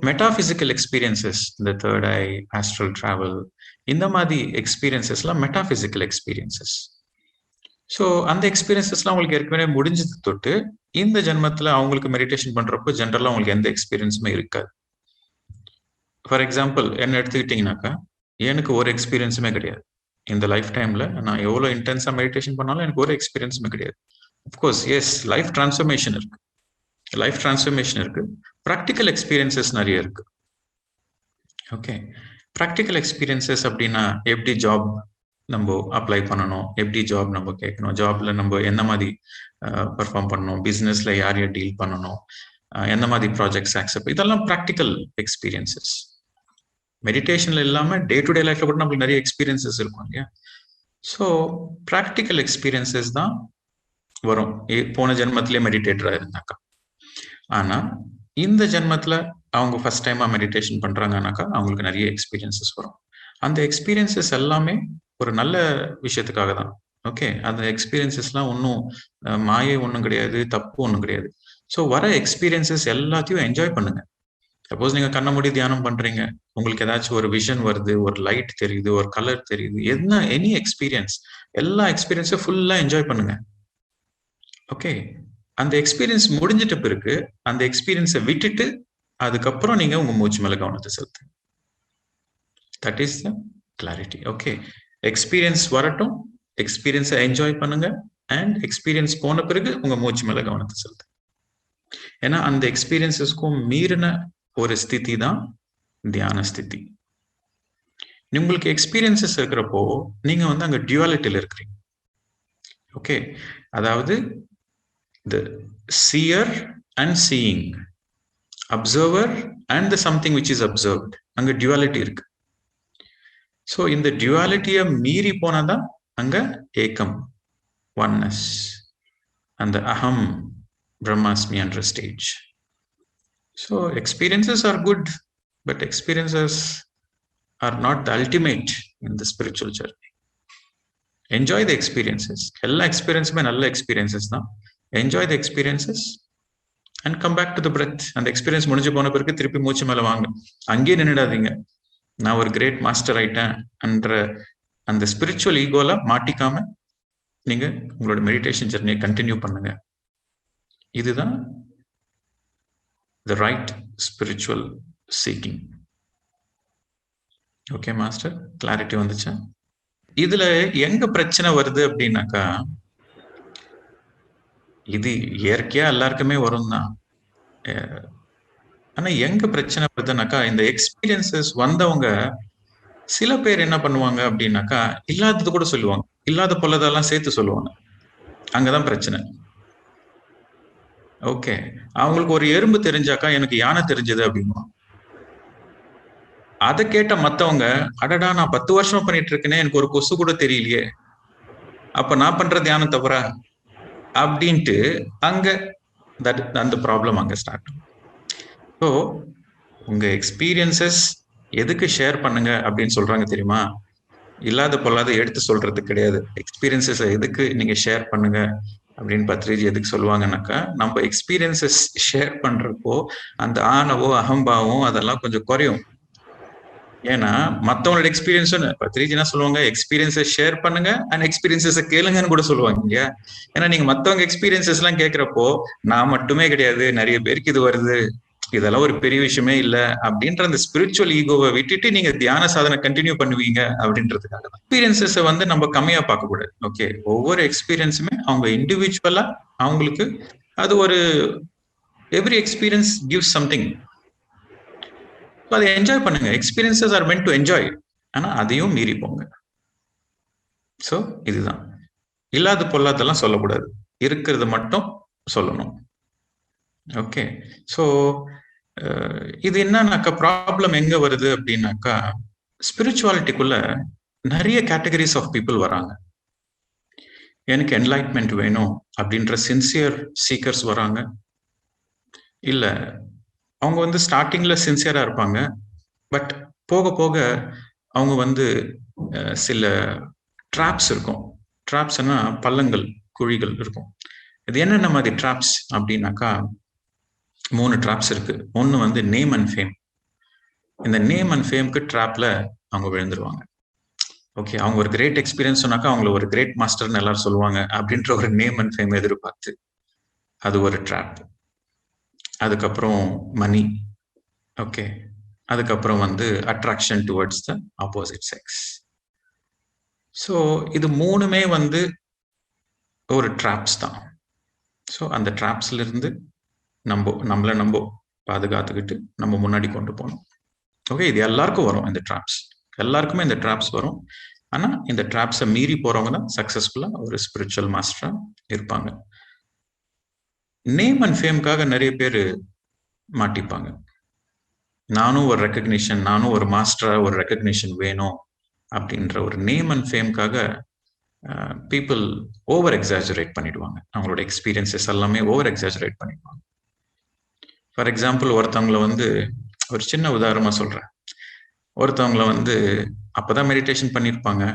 Metaphysical experiences, இந்த third ஐ, astral travel, இந்த மாதிரி எக்ஸ்பீரியன்சஸ்லாம் மெட்டாபிசிக்கல் எக்ஸ்பீரியன்சஸ். ஸோ அந்த எக்ஸ்பீரியன்சஸ்லாம் அவங்களுக்கு ஏற்கனவே முடிஞ்சது தொட்டு இந்த ஜென்மத்தில் அவங்களுக்கு மெடிடேஷன் பண்றப்போ ஜென்ரலாக அவங்களுக்கு எந்த எக்ஸ்பீரியன்ஸுமே இருக்காது. ஃபார் எக்ஸாம்பிள் என்ன எடுத்துக்கிட்டிங்கனாக்கா, எனக்கு ஒரு எக்ஸ்பீரியன்ஸுமே கிடையாது இந்த லைஃப் டைம்ல. நான் எவ்வளோ இன்டென்ஸாக மெடிடேஷன் பண்ணாலும் எனக்கு ஒரு எக்ஸ்பீரியன்ஸுமே கிடையாது. அஃப்கோர்ஸ் எஸ், லைஃப் டிரான்ஸ்ஃபர்மேஷன் இருக்கு, ப்ராக்டிக்கல் எக்ஸ்பீரியன்சஸ் நிறைய இருக்கு. ஓகே, ப்ராக்டிக்கல் எக்ஸ்பீரியன்சஸ் அப்படின்னா எப்படி ஜாப் நம்ம அப்ளை பண்ணணும், எப்படி ஜாப் நம்ம கேட்கணும், ஜாப்ல நம்ம என்ன மாதிரி பெர்ஃபார்ம் பண்ணணும், பிஸ்னஸ்ல யார் யார் டீல் பண்ணணும், எந்த மாதிரி ப்ராஜெக்ட்ஸ் ஆக்செப்ட், இதெல்லாம் ப்ராக்டிக்கல் எக்ஸ்பீரியன்சஸ். மெடிடேஷன்ல இல்லாம டே டு டே லைஃப்ல கூட நம்மளுக்கு நிறைய எக்ஸ்பீரியன்சஸ் இருக்கும் இல்லையா. ஸோ ப்ராக்டிக்கல் எக்ஸ்பீரியன்சஸ் தான் வரும் போன ஜென்மத்திலே மெடிடேட்டரா இருந்தாக்கா. ஆனா இந்த ஜென்மத்துல அவங்க ஃபர்ஸ்ட் டைமா மெடிடேஷன் பண்றாங்கன்னாக்கா அவங்களுக்கு நிறைய எக்ஸ்பீரியன்சஸ் வரும். அந்த எக்ஸ்பீரியன்சஸ் எல்லாமே ஒரு நல்ல விஷயத்துக்காக தான். ஓகே, அந்த எக்ஸ்பீரியன்சஸ்லாம் ஒன்றும் மாயை ஒன்றும் கிடையாது, தப்பு ஒன்றும் கிடையாது. ஸோ வர எக்ஸ்பீரியன்சஸ் எல்லாத்தையும் என்ஜாய் பண்ணுங்க. சப்போஸ் நீங்க கண்ண மூடி தியானம் பண்றீங்க, உங்களுக்கு ஏதாச்சும் ஒரு விஷன் வருது, ஒரு லைட் தெரியுது, ஒரு கலர் தெரியுது, எனி எக்ஸ்பீரியன்ஸ், எல்லா எக்ஸ்பீரியன்ஸும் ஃபுல்லா என்ஜாய் பண்ணுங்க. ஓகே, அந்த எக்ஸ்பீரியன்ஸ் முடிஞ்சிட்ட பிறகு அந்த எக்ஸ்பீரியன்ஸை விட்டுட்டு அதுக்கப்புறம் நீங்க உங்க மூச்சு மேல கவனத்தை செலுத்துங்க. That is the clarity. Okay, experience வரட்டும், எக்ஸ்பீரியன்ஸை என்ஜாய் பண்ணுங்க, அண்ட் எக்ஸ்பீரியன்ஸ் போன பிறகு உங்க மூச்சு மேல கவனத்தை செலுத்துங்க. ஏன்னா அந்த எக்ஸ்பீரியன்ஸஸ்க்கும் மீறின ஒரு ஸ்திதி தான் தியான ஸ்திதி. உங்களுக்கு எக்ஸ்பீரியன்சஸ் இருக்கிறப்போ நீங்க வந்து அங்க டியூவாலிட்டியில இருக்கிறீங்க. ஓகே, அதாவது the seer and seeing, observer and the something which is observed, அங்க duality இருக்கு. ஸோ இந்த டியூவாலிட்டியை மீறி போனதான் அங்க ஏக்கம், ஒன்னஸ், அந்த அகம் பிரம்மாஸ்மி என்ற stage. So experiences are good, but experiences are not the ultimate in the spiritual journey. Enjoy the experiences, எல்லா எக்ஸ்பீரியன்ஸுமே நல்ல எக்ஸ்பீரியன்சஸ் தான். Enjoy the experiences and come back to the breath. அந்த எக்ஸ்பீரியன்ஸ் முடிஞ்சு போன பிறகு திருப்பி மூச்சு மேல வாங்க, அங்கேயே நின்றுடாதீங்க. நான் ஒரு கிரேட் மாஸ்டர் ஆயிட்டேன் என்ற அந்த ஸ்பிரிச்சுவல் ஈகோல மாட்டிக்காம நீங்க உங்களோட மெடிடேஷன் ஜெர்னியை கண்டினியூ பண்ணுங்க. இதுதான் the right spiritual seeking. Okay master, clarity வந்துச்சா? இதுல எங்க பிரச்சனை வருது அப்படின்னாக்கா, இது இயற்கையா எல்லாருக்குமே வரும் தான். ஆனா எங்க பிரச்சனை வருதுனாக்கா, இந்த எக்ஸ்பீரியன்சஸ் வந்தவங்க சில பேர் என்ன பண்ணுவாங்க அப்படின்னாக்கா, இல்லாதது கூட சொல்லுவாங்க, இல்லாத பொல்லதெல்லாம் சேர்த்து சொல்லுவாங்க. அங்கதான் பிரச்சனை. ஓகே, அவங்களுக்கு ஒரு எறும்பு தெரிஞ்சாக்கா எனக்கு யானை தெரிஞ்சது அப்படின்னுவாங்க. அதை கேட்ட மத்தவங்க, அடடா நான் 10 வருஷம் பண்ணிட்டு இருக்கேனே, எனக்கு ஒரு கொசு கூட தெரியலையே, அப்ப நான் பண்ற தியானம் தவறா அப்படின்ட்டு அங்க அந்த ப்ராப்ளம் அங்க ஸ்டார்ட். ஸோ உங்க எக்ஸ்பீரியன்சஸ் எதுக்கு ஷேர் பண்ணுங்க அப்படின்னு சொல்றாங்க தெரியுமா? இல்லாத பொல்லாத எடுத்து சொல்றது கிடையாது. எக்ஸ்பீரியன்சஸ் எதுக்கு நீங்க ஷேர் பண்ணுங்க அப்படின்னு பத்ரிஜி எதுக்கு சொல்லுவாங்கன்னாக்கா, நம்ம எக்ஸ்பீரியன்சஸ் ஷேர் பண்றப்போ அந்த ஆணவோ அகம்பாவம் அதெல்லாம் கொஞ்சம் குறையும். ஏன்னா மற்றவங்களோட எக்ஸ்பீரியன்ஸும் பத்ரிஜி என்ன சொல்லுவாங்க, எக்ஸ்பீரியன்ஸை ஷேர் பண்ணுங்க அண்ட் எக்ஸ்பீரியன்ஸை கேளுங்கன்னு கூட சொல்லுவாங்க இல்லையா. ஏன்னா நீங்க மற்றவங்க எக்ஸ்பீரியன்சஸ் எல்லாம் கேட்கிறப்போ, நான் மட்டுமே கிடையாது, நிறைய பேருக்கு இது வருது, இதெல்லாம் ஒரு பெரிய விஷயமே இல்லை அப்படின்ற அந்த ஸ்பிரிச்சுவல் ஈகோவை விட்டுட்டு நீங்க தியான சாதனை கண்டினியூ பண்ணுவீங்க அப்படின்றதுக்காக தான். எக்ஸ்பீரியன்சஸை வந்து நம்ம கம்மியா பார்க்க கூடாது. ஓகே, ஒவ்வொரு எக்ஸ்பீரியன்ஸுமே அவங்க இண்டிவிஜுவலா அவங்களுக்கு அது ஒரு எவ்ரி எக்ஸ்பீரியன்ஸ் கிவ்ஸ் சம்திங். அதை என்ஜாய் பண்ணுங்க. Experiences or meant to enjoy. ஆனா அதையும் மீறி போங்க. ஸோ இதுதான், இல்லாத பொல்லாதெல்லாம் சொல்லக்கூடாது, இருக்கிறது மட்டும் சொல்லணும். ஓகே, ஸோ இது என்னன்னாக்கா ப்ராப்ளம் எங்க வருது அப்படின்னாக்கா, ஸ்பிரிச்சுவாலிட்டிக்குள்ள நிறைய கேட்டகரிஸ் ஆஃப் பீப்புள் வராங்க. எனக்கு என்லைட்மெண்ட் வேணும் அப்படின்ற சின்சியர் சீக்கர்ஸ் வராங்க. இல்ல அவங்க வந்து ஸ்டார்டிங்ல சின்சியரா இருப்பாங்க, பட் போக போக அவங்க வந்து சில ட்ராப்ஸ் இருக்கும். ட்ராப்ஸ்னா பள்ளங்கள், குழிகள் இருக்கும். இது என்னென்ன மாதிரி ட்ராப்ஸ் அப்படின்னாக்கா 3 ட்ராப்ஸ் இருக்கு. ஒன்று வந்து நேம் அண்ட் ஃபேம். இந்த நேம் அண்ட் ஃபேம்க்கு ட்ராப்ல அவங்க விழுந்துருவாங்க. ஓகே, அவங்க ஒரு கிரேட் எக்ஸ்பீரியன்ஸ் சொன்னாக்கா அவங்கள ஒரு கிரேட் மாஸ்டர்னு எல்லாரும் சொல்லுவாங்க அப்படின்ற ஒரு நேம் அண்ட் ஃபேம் எதிர்பார்த்து அது ஒரு ட்ராப். அதுக்கப்புறம் மணி. ஓகே, அதுக்கப்புறம் வந்து attraction towards the opposite sex. So இது மூணுமே வந்து ஒரு ட்ராப்ஸ் தான். ஸோ அந்த ட்ராப்ஸ்ல இருந்து நம்மளை பாதுகாத்துக்கிட்டு நம்ம முன்னாடி கொண்டு போகணும். ஓகே, இது எல்லாருக்கும் வரும் இந்த ட்ராப்ஸ், எல்லாருக்குமே இந்த ட்ராப்ஸ் வரும். ஆனா இந்த ட்ராப்ஸை மீறி போறவங்க தான் சக்சஸ்ஃபுல்லா ஒரு ஸ்பிரிச்சுவல் மாஸ்டரா இருப்பாங்க. நேம் அண்ட் ஃபேம்காக நிறைய பேர் மாட்டிப்பாங்க. நானும் ஒரு ரெக்கக்னிஷன், நானும் ஒரு மாஸ்டரா ஒரு ரெக்கக்னிஷன் வேணும் அப்படின்ற ஒரு நேம் அண்ட் ஃபேம்காக பீப்புள் ஓவர் எக்ஸாஜரேட் பண்ணிடுவாங்க. அவங்களோட எக்ஸ்பீரியன்சஸ் எல்லாமே ஓவர் எக்ஸாஜரேட் பண்ணிடுவாங்க. ஃபார் எக்ஸாம்பிள், ஒருத்தவங்களை வந்து ஒரு சின்ன உதாரணமா சொல்றேன். ஒருத்தவங்களை வந்து அப்பதான் மெடிடேஷன் பண்ணியிருப்பாங்க.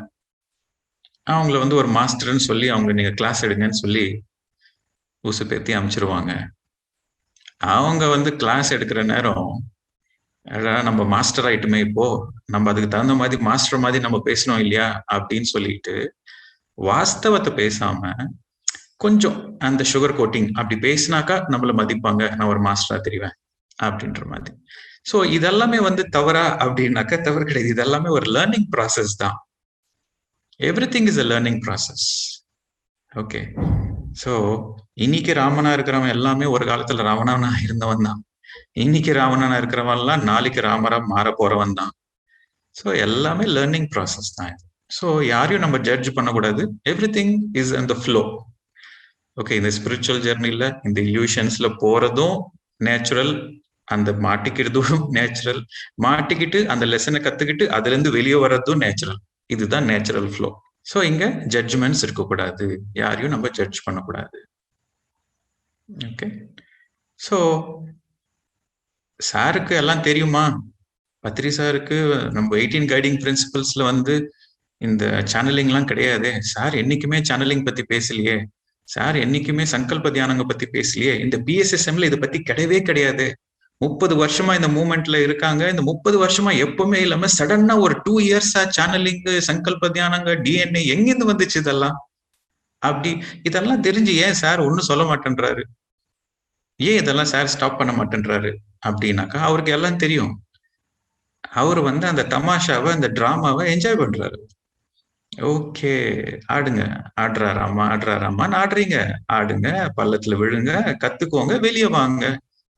அவங்கள வந்து ஒரு மாஸ்டர்னு சொல்லி அவங்க நீங்க கிளாஸ் எடுங்கன்னு சொல்லி ஊசு பேத்தி அமைச்சிருவாங்க. அவங்க வந்து கிளாஸ் எடுக்கிற நேரம் நம்ம மாஸ்டர் ஆயிட்டுமே, இப்போ நம்ம அதுக்கு தகுந்த மாதிரி மாஸ்டர் மாதிரி நம்ம பேசணும் இல்லையா அப்படின்னு சொல்லிட்டு வாஸ்தவத்தை பேசாம கொஞ்சம் அந்த சுகர் கோட்டிங் அப்படி பேசினாக்கா நம்மள மதிப்பாங்க, நான் ஒரு மாஸ்டரா தெரிவேன் அப்படின்ற மாதிரி. ஸோ இதெல்லாமே வந்து தவறா அப்படின்னாக்கா தவறு கிடையாது. இதெல்லாமே ஒரு லேர்னிங் ப்ராசஸ் தான். Everything is a learning process. Okay, so இன்னைக்கு ராமனா இருக்கிறவன் எல்லாமே ஒரு காலத்துல ராவணனா இருந்தவன் தான். இன்னைக்கு ராவணனா இருக்கிறவன் எல்லாம் நாளைக்கு ராமரா மாற போறவன் தான். ஸோ எல்லாமே லேர்னிங் ப்ராசஸ் தான் இது. ஸோ யாரையும் நம்ம ஜட்ஜ் பண்ணக்கூடாது. Everything is in the flow. Okay, இந்த ஸ்பிரிச்சுவல் ஜெர்னில இந்த இல்யூஷன்ஸ்ல போறதும் நேச்சுரல், அந்த மாட்டிக்கிறதும் நேச்சுரல், மாட்டிக்கிட்டு அந்த லெசனை கத்துக்கிட்டு அதுல இருந்து வெளியே வர்றதும் நேச்சுரல். இதுதான் நேச்சுரல் ஃப்ளோ. ஸோ இங்க ஜட்ஜ்மெண்ட்ஸ் இருக்கக்கூடாது, யாரையும் நம்ம ஜட்ஜ் பண்ணக்கூடாது. ஓகே, ஸோ சாருக்கு எல்லாம் தெரியுமா? பத்ரி சாருக்கு நம்ம 18 கைடிங் பிரின்சிபல்ஸ்ல வந்து இந்த சேனலிங்லாம் கிடையாது. சார் என்னைக்குமே சேனலிங் பத்தி பேசலையே, சார் என்னைக்குமே சங்கல்ப தியானங்க பத்தி பேசலையே, இந்த பிஎஸ்எஸ்எம்ல இதை பத்தி கிடையவே கிடையாது. 30 வருஷமா இந்த மூவ்மெண்ட்ல இருக்காங்க. இந்த 30 வருஷமா எப்பவுமே இல்லாம சடனா ஒரு 2 இயர்ஸா சேனலிங், சங்கல்ப தியானங்க, டிஎன்ஏ எங்கிருந்து வந்துச்சு இதெல்லாம்? அப்படி இதெல்லாம் தெரிஞ்சு ஏன் சார் ஒன்னும் சொல்ல மாட்டேன்றாரு? ஏன் இதெல்லாம் சார் ஸ்டாப் பண்ண மாட்டேன்றாரு அப்படின்னாக்கா அவருக்கு எல்லாம் தெரியும். அவர் வந்து அந்த தமாஷாவை, அந்த டிராமாவை என்ஜாய் பண்றாரு. ஓகே, ஆடுங்க, ஆடுறாராமான்னு ஆடுறீங்க, ஆடுங்க, பள்ளத்துல விழுங்க, கத்துக்கோங்க, வெளியே வாங்க,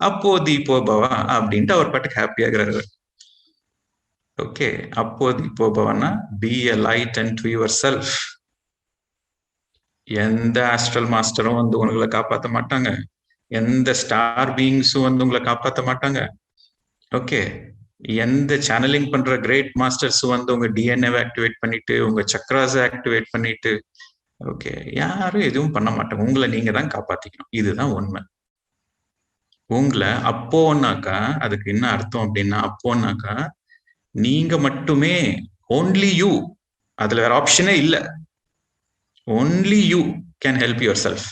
அப்போ தீபோ பவா அப்படின்ட்டு அவர் பாட்டுக்கு ஹாப்பியா இருக்கிறாரு. ஓகே, அப்போ தீபோ பவன்னா be a light and to yourself. எந்த ஆஸ்ட்ரல் மாஸ்டரும் வந்து உங்களை காப்பாற்ற மாட்டாங்க, எந்த ஸ்டார் பீயிங்ஸும் வந்து உங்களை காப்பாற்ற மாட்டாங்க. ஓகே, எந்த சேனலிங் பண்ற கிரேட் மாஸ்டர்ஸ் வந்து உங்க டிஎன்ஏ ஆக்டிவேட் பண்ணிட்டு உங்க சக்ராஸ் ஆக்டிவேட் பண்ணிட்டு, ஓகே, யாரும் எதுவும் பண்ண மாட்டாங்க. உங்களை நீங்க தான் காப்பாத்திக்கணும். இதுதான் உண்மை. உங்களை அப்போன்னாக்கா அதுக்கு என்ன அர்த்தம் அப்படின்னா, அப்போன்னாக்கா நீங்க மட்டுமே, ஓன்லி யூ, அதுல வேற ஆப்ஷனே இல்லை, only you can help your self.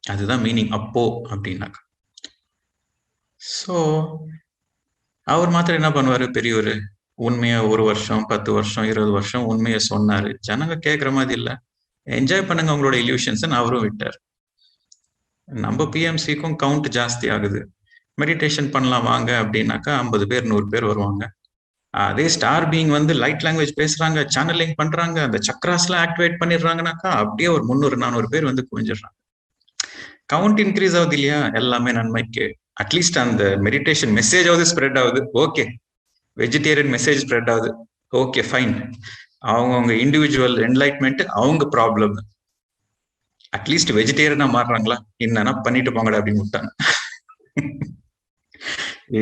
அதுதான் மீனிங் அப்போ அப்படின்னாக்கா. ஸோ அவர் மாத்திரம் என்ன பண்ணுவாரு, பெரியவர் உண்மையா 1 வருஷம் 10 வருஷம் 20 வருஷம் உண்மையை சொன்னாரு. ஜனங்க கேட்குற மாதிரி இல்லை, என்ஜாய் பண்ணுங்க உங்களோட இல்யூஷன்ஸ், அவரும் விட்டார். நம்ம பிஎம்சிக்கும் கவுண்ட் ஜாஸ்தி ஆகுது. மெடிடேஷன் பண்ணலாம் வாங்க அப்படின்னாக்கா 50 பேர் 100 பேர் வருவாங்க. அதே ஸ்டார் பீயிங் வந்து லைட் லாங்குவேஜ் பேசுறாங்க, சேனலிங் பண்றாங்க, அந்த சக்ராஸ்லாம் ஆக்டிவேட் பண்ணிடுறாங்கனாக்கா அப்படியே ஒரு 300-400 பேர் வந்து குவிஞ்சிடுறாங்க. கவுண்ட் இன்க்ரீஸ் ஆகுது இல்லையா? எல்லாமே நன்மைக்கு. அட்லீஸ்ட் அந்த மெடிடேஷன் மெசேஜ் ஆகுது ஸ்ப்ரெட் ஆகுது. ஓகே, வெஜிடேரியன் மெசேஜ் ஸ்ப்ரெட் ஆகுது. Okay, fine. அவங்க இண்டிவிஜுவல் என்லைட்மெண்ட் அவங்க ப்ராப்ளம். அட்லீஸ்ட் வெஜிடேரியனா மாறுறாங்களா? என்னன்னா பண்ணிட்டு போங்கடா அப்படின்னு விட்டாங்க.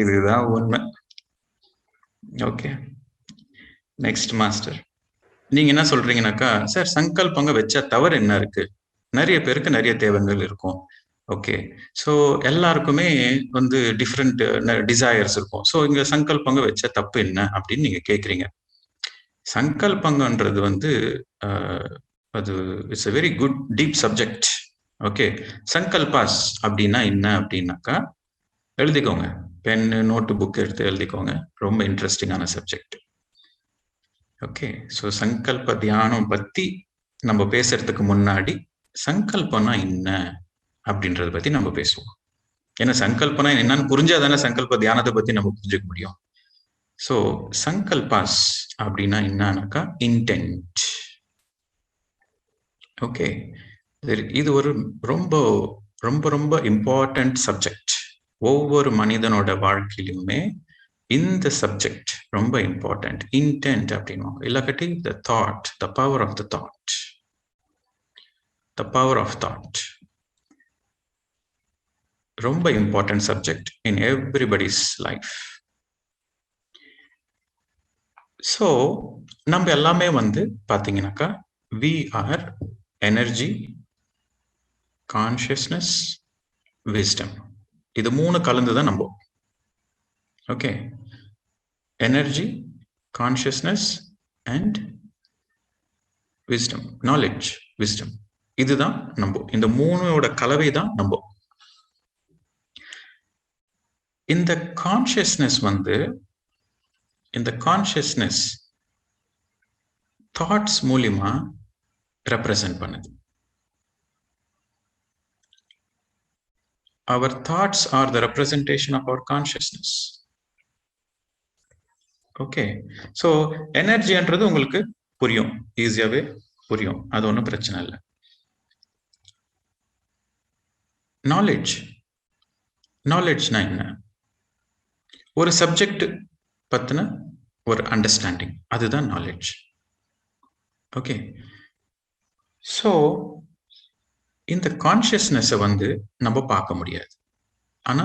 இதுதான் உண்மை. ஓகே, நெக்ஸ்ட் மாஸ்டர், நீங்க என்ன சொல்றீங்கன்னாக்கா, சார் சங்கல்பங்க வச்சா தவறு என்ன இருக்கு? நிறைய பேருக்கு நிறைய தேவைகள் இருக்கும். ஓகே, ஸோ எல்லாருக்குமே வந்து டிஃப்ரெண்ட் டிசையர்ஸ் இருக்கும். ஸோ இங்க சங்கல்பங்க வச்ச தப்பு என்ன அப்படின்னு நீங்க கேட்குறீங்க. சங்கல்பங்கன்றது வந்து அது it's a very good deep subject. Okay, சங்கல்பாஸ் அப்படின்னா என்ன அப்படின்னாக்கா எழுதிக்கோங்க, பென் நோட்டு புக் எடுத்து எழுதிக்கோங்க. ரொம்ப இன்ட்ரெஸ்டிங்கான சப்ஜெக்ட். ஓகே, ஸோ சங்கல்ப தியானம் பத்தி நம்ம பேசுறதுக்கு முன்னாடி சங்கல்பம்னா என்ன அப்படின்றத பத்தி நம்ம பேசுவோம். ஏன்னா சங்கல்பனா என்னன்னு புரிஞ்சாதானே சங்கல்ப தியானத்தை பத்தி நம்ம புரிஞ்சுக்க முடியும். ஸோ சங்கல்பாஸ் அப்படின்னா என்னன்னாக்கா இன்டென்ட். ஓகே, இது ஒரு ரொம்ப ரொம்ப ரொம்ப இம்பார்ட்டன்ட் சப்ஜெக்ட். ஒவ்வொரு மனிதனோட வாழ்க்கையிலுமே இந்த சப்ஜெக்ட் ரொம்ப இம்பார்ட்டன்ட். இன்டென்ட் அப்படின்வாங்க, இல்லாட்டி the thought, the power of the thought, the power of thought. ரொம்ப important subject in everybody's life. So நம்ம எல்லாமே வந்து பார்த்தீங்கன்னாக்கா we are energy, consciousness, wisdom. இது 3 கலந்துதான் நம்ம. Okay, energy, consciousness and wisdom, knowledge, wisdom. இதுதான் நம்ம. இந்த 3ஓட கலவை தான் நம்ம. இந்த கான்ஷியஸ்னஸ் வந்து இந்த கான்ஷியஸ்னஸ் தாட்ஸ் மூலியமா ரெப்ரசன்ட் பண்ணுது. Our thoughts are the representation of our consciousness. Okay, so எனர்ஜின்றது உங்களுக்கு புரியும், ஈஸியாவே புரியும், அது ஒன்றும் பிரச்சனை இல்லை. நாலேஜ், நாலேஜ்னா என்ன? ஒரு சப்ஜெக்ட் பத்தின ஒரு அண்டர்ஸ்டாண்டிங், அதுதான் நாலேஜ். ஓகே, ஸோ இந்த கான்ஷியஸ்னஸை வந்து நம்ம பார்க்க முடியாது. ஆனா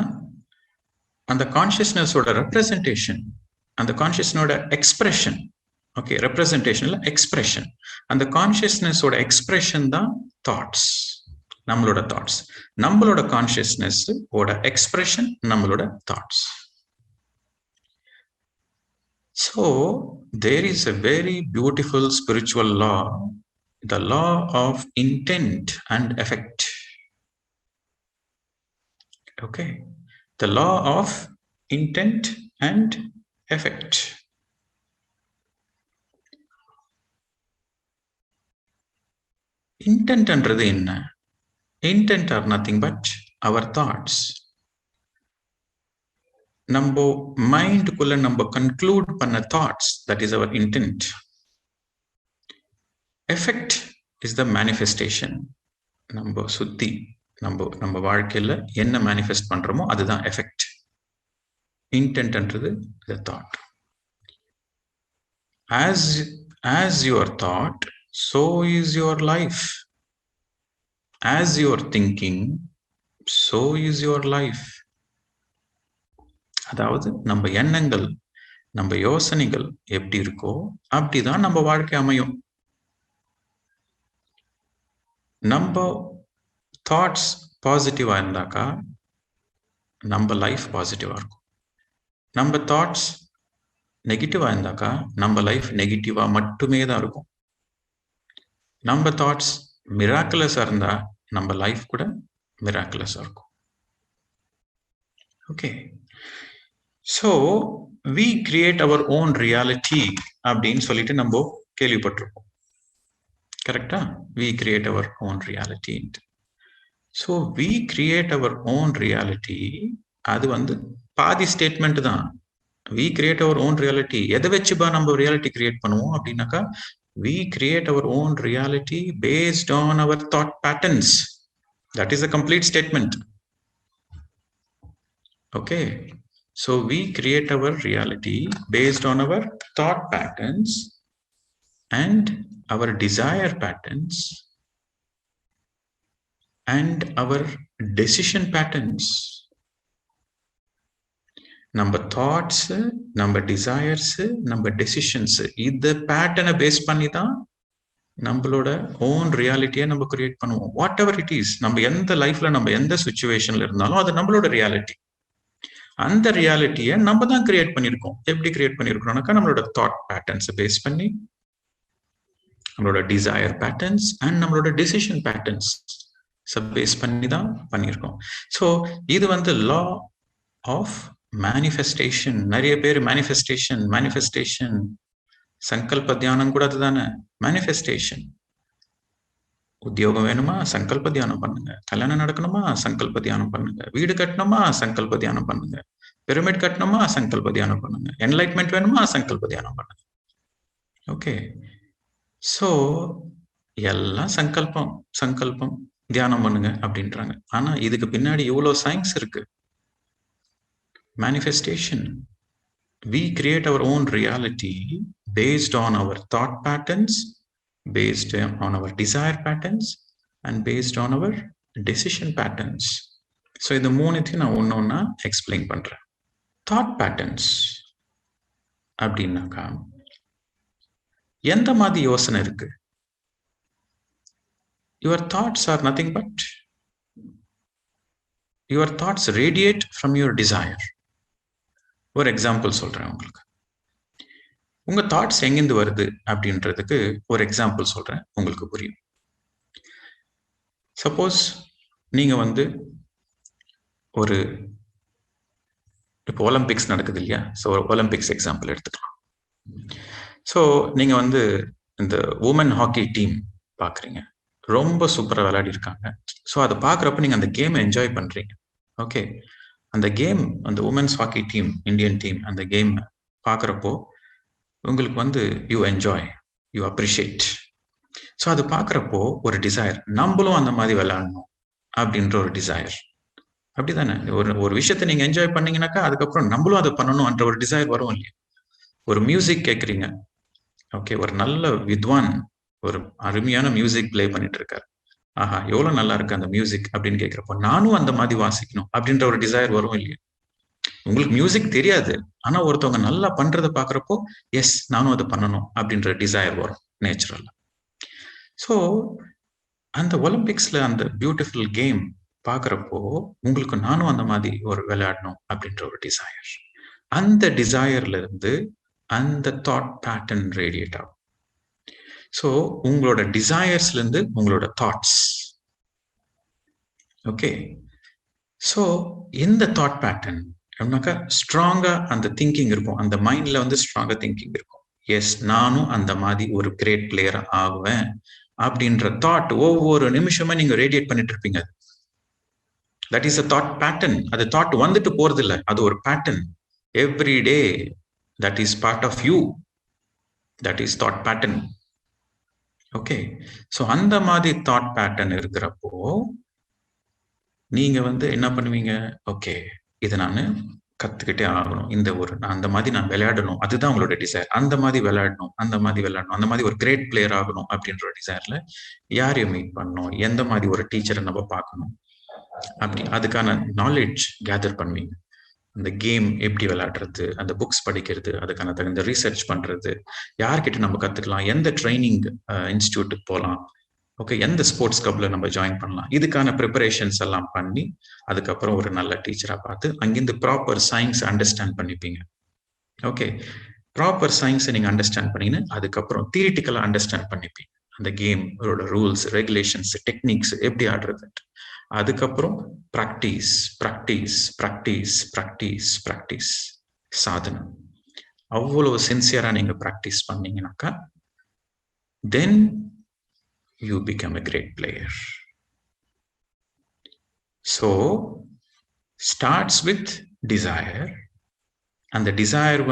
அந்த கான்ஷியஸ்னஸோட ரெப்ரசன்டேஷன், அந்த கான்ஷியஸ்னோட எக்ஸ்பிரஷன், ஓகே, ரெப்ரசன்டேஷன்ல எக்ஸ்பிரஷன், அந்த கான்ஷியஸ்னஸோட எக்ஸ்பிரஷன் தான் தாட்ஸ். நம்மளோட தாட்ஸ், நம்மளோட கான்ஷியஸ்னஸ் ஓட எக்ஸ்பிரஷன் நம்மளோட thoughts. So there is a very beautiful spiritual law, the law of intent and effect. Okay, the law of intent and effect. Intent என்றது என்ன? Intent are nothing but our thoughts. நம்ம மைண்டுக்குள்ள நம்ம conclude பண்ண thoughts, that is our intent. Effect is the manifestation. நம்ம சுத்தி நம்ம வாழ்க்கையில என்ன மேனிஃபெஸ்ட் பண்றோமோ அதுதான் எஃபெக்ட். இன்டென்ட்ன்றது the thought. as your thought, so is your life. As your thinking, so is your life. அதாவது நம்ம எண்ணங்கள், நம்ம யோசனைகள் எப்படி இருக்கோ அப்படிதான் நம்ம வாழ்க்கை அமையும். நம்ம தாட்ஸ் பாசிட்டிவா இருந்தாக்கா நம்ம லைஃப் பாசிட்டிவா இருக்கும். நம்ம தாட்ஸ் நெகட்டிவா இருந்தாக்கா நம்ம லைஃப் நெகட்டிவா மட்டுமே தான் இருக்கும். நம்ம தாட்ஸ் மிராக்குலஸா இருந்தா நம்ம லைஃப் கூட மிராக்குலஸா இருக்கும். Okay, so we create our own reality அப்படின்னு சொல்லிட்டு நம்ம கேள்விப்பட்டிருக்கோம். கரெக்டா? we create our own reality. So we create our own reality, அது வந்து பாதி ஸ்டேட்மெண்ட் தான். we create our own reality, எதை வச்சுப்பா நம்ம ரியாலிட்டி கிரியேட் பண்ணுவோம் அப்படின்னாக்கா we create our own reality based on our thought patterns. That is a complete statement. Okay, so we create our reality based on our thought patterns and our desire patterns and our decision patterns. நம்ம thoughts, நம்ம desires, நம்ம decisions, இந்த பேட்டர்னை base பண்ணி தான் நம்மளோட own ரியாலிட்டியை நம்ம create பண்ணுவோம். வாட் எவர் இட் இஸ், நம்ம எந்த லைஃப்ல நம்ம எந்த சுச்சுவேஷன்ல இருந்தாலும் அது நம்மளோட ரியாலிட்டி. அந்த ரியாலிட்டியை நம்ம தான் கிரியேட் பண்ணியிருக்கோம். எப்படி கிரியேட் பண்ணியிருக்கோம்னாக்கா நம்மளோட தாட் பேட்டர்ன்ஸை பேஸ் பண்ணி, நம்மளோட டிசையர் பேட்டர்ன்ஸ் அண்ட் நம்மளோட டெசிஷன் பேட்டர்ன்ஸ் பேஸ் பண்ணி தான் பண்ணியிருக்கோம். ஸோ இது வந்து லா ஆஃப் மேனிஃபெஸ்டேஷன். நிறைய பேர் மேனிஃபெஸ்டேஷன் சங்கல்ப தியானம் கூட அதுதானே மேனிஃபெஸ்டேஷன். உத்தியோகம் வேணுமா, சங்கல்ப தியானம் பண்ணுங்க. கல்யாணம் நடக்கணுமா, சங்கல்ப தியானம் பண்ணுங்க. வீடு கட்டணுமா, சங்கல்ப தியானம் பண்ணுங்க. பிரமிட் கட்டணுமா, சங்கல்ப தியானம் பண்ணுங்க. என்லைட்மெண்ட் வேணுமா, சங்கல்ப தியானம் பண்ணுங்க. ஓகே, சோ எல்லாம் சங்கல்பம் தியானம் பண்ணுங்க அப்படின்றாங்க. ஆனா இதுக்கு பின்னாடி எவ்வளவு சயின்ஸ் இருக்கு. Manifestation. We create our own reality based on our thought patterns, based on our desire patterns, and based on our decision patterns. So இந்த மூணுத்தையும் நான் ஒன்னொன்னா எக்ஸ்பிளைன் பண்றேன். தாட் பேட்டர்ன்ஸ் அப்படின்னாக்கா எந்த மாதிரி யோசனை இருக்கு? Your thoughts are nothing but your thoughts radiate from your desire. ஒரு எக்ஸாம்பிள் சொல்றேன் உங்களுக்கு. உங்க தாட்ஸ் எங்கிருந்து வருது அப்படின்றதுக்கு ஒரு எக்ஸாம்பிள் சொல்றேன், உங்களுக்கு புரியும். சப்போஸ் நீங்க ஒரு இப்போ ஒலிம்பிக்ஸ் நடக்குது இல்லையா? ஸோ ஒலிம்பிக்ஸ் எக்ஸாம்பிள் எடுத்துக்கலாம். ஸோ நீங்க இந்த உமன் ஹாக்கி டீம் பாக்குறீங்க, ரொம்ப சூப்பரா விளையாடி இருக்காங்க. ஸோ அதை பாக்குறப்ப நீங்க அந்த கேமை என்ஜாய் பண்றீங்க. ஓகே, அந்த கேம், அந்த women's hockey team, Indian team, அந்த கேம் பாக்குறப்போ உங்களுக்கு you enjoy, you appreciate. So அது பாக்குறப்போ ஒரு டிசைர், நம்மளும் அந்த மாதிரி விளையாடணும் அப்படின்ற ஒரு டிசைர். அப்படிதானே? ஒரு விஷயத்த நீங்க என்ஜாய் பண்ணீங்கன்னாக்கா அதுக்கப்புறம் நம்மளும் அதை பண்ணணும்ன்ற ஒரு டிசைர் வரும் இல்லையா? ஒரு மியூசிக் கேட்குறீங்க, ஓகே, ஒரு நல்ல வித்வான் ஒரு அருமையான மியூசிக் பிளே பண்ணிட்டு இருக்காரு. ஆஹா, எவ்வளவு நல்லா இருக்கு அந்த மியூசிக் அப்படின்னு கேட்கிறப்போ நானும் அந்த மாதிரி வாசிக்கணும் அப்படின்ற ஒரு டிசைர் வரும் இல்லையா? உங்களுக்கு மியூசிக் தெரியாது, ஆனா ஒருத்தவங்க நல்லா பண்றதை பாக்குறப்போ எஸ் நானும் அதை பண்ணணும் அப்படின்ற டிசைர் வரும் நேச்சுரல். ஸோ அந்த ஒலிம்பிக்ஸ்ல அந்த பியூட்டிஃபுல் கேம் பாக்குறப்போ உங்களுக்கு நானும் அந்த மாதிரி ஒரு விளையாடணும் அப்படின்ற ஒரு டிசைர். அந்த டிசைர்ல இருந்து அந்த தாட் பேட்டர்ன் ரேடியேட் ஆகும். ஸோ உங்களோட டிசைர்ஸ்ல இருந்து உங்களோட தாட்ஸ். ஓகே, ஸோ இந்த தாட் பேட்டர்ன் அப்படின்னாக்கா ஸ்ட்ராங்கா அந்த திங்கிங் இருக்கும், அந்த மைண்ட்ல ஸ்ட்ராங்கா திங்கிங் இருக்கும். எஸ் நானும் அந்த மாதிரி ஒரு கிரேட் பிளேயர் ஆகுவேன் அப்படின்ற தாட் ஒவ்வொரு நிமிஷமே நீங்க ரேடியேட் பண்ணிட்டு இருப்பீங்க. That is a thought pattern. அது தாட் வந்துட்டு போறது இல்லை, அது ஒரு pattern. Every day that is part of you, that is thought pattern. Okay, so அந்த மாதிரி தாட் பேட்டர்ன் இருக்கிறப்போ நீங்க என்ன பண்ணுவீங்க? ஓகே, இதை நான் கத்துக்கிட்டே ஆகணும், அந்த மாதிரி நான் விளையாடணும், அதுதான் உங்களோட டிசைர். அந்த மாதிரி விளையாடணும், அந்த மாதிரி ஒரு கிரேட் பிளேயர் ஆகணும் அப்படின்ற ஒரு டிசைர்ல யாரையும் மீட் பண்ணணும், எந்த மாதிரி ஒரு டீச்சரை நம்ம பார்க்கணும், அப்படி அதுக்கான நாலேஜ் கேதர் பண்ணுவீங்க. அந்த கேம் எப்படி விளையாடுறது, அந்த புக்ஸ் படிக்கிறது, அதுக்கான தகுந்த ரிசர்ச் பண்றது, யார்கிட்ட நம்ம கத்துக்கலாம், எந்த ட்ரைனிங் இன்ஸ்டிடியூட்டுக்கு போகலாம், ஓகே, எந்த ஸ்போர்ட்ஸ் கிளப்ல நம்ம ஜாயின் பண்ணலாம், இதுக்கான ப்ரிப்பரேஷன்ஸ் எல்லாம் பண்ணி அதுக்கப்புறம் ஒரு நல்ல டீச்சரா பார்த்து அங்கிருந்து ப்ராப்பர் சயின்ஸ் அண்டர்ஸ்டாண்ட் பண்ணிப்பீங்க. ஓகே, ப்ராப்பர் சயின்ஸை நீங்க அண்டர்ஸ்டாண்ட் பண்ணீங்கன்னு அதுக்கப்புறம் தியரிட்டிக்கலா அண்டர்ஸ்டாண்ட் பண்ணிப்பீங்க. அந்த கேம் ரூல்ஸ், ரெகுலேஷன்ஸ், டெக்னிக்ஸ் எப்படி ஆடுறது. அதுக்கப்புறம் practice practice practice practice practice சாதனம். அவ்வளவு சின்சியரா நீங்க பிராக்டிஸ் பண்ணீங்கன்னாக்கா then you become a great player. So starts with desire, and the desire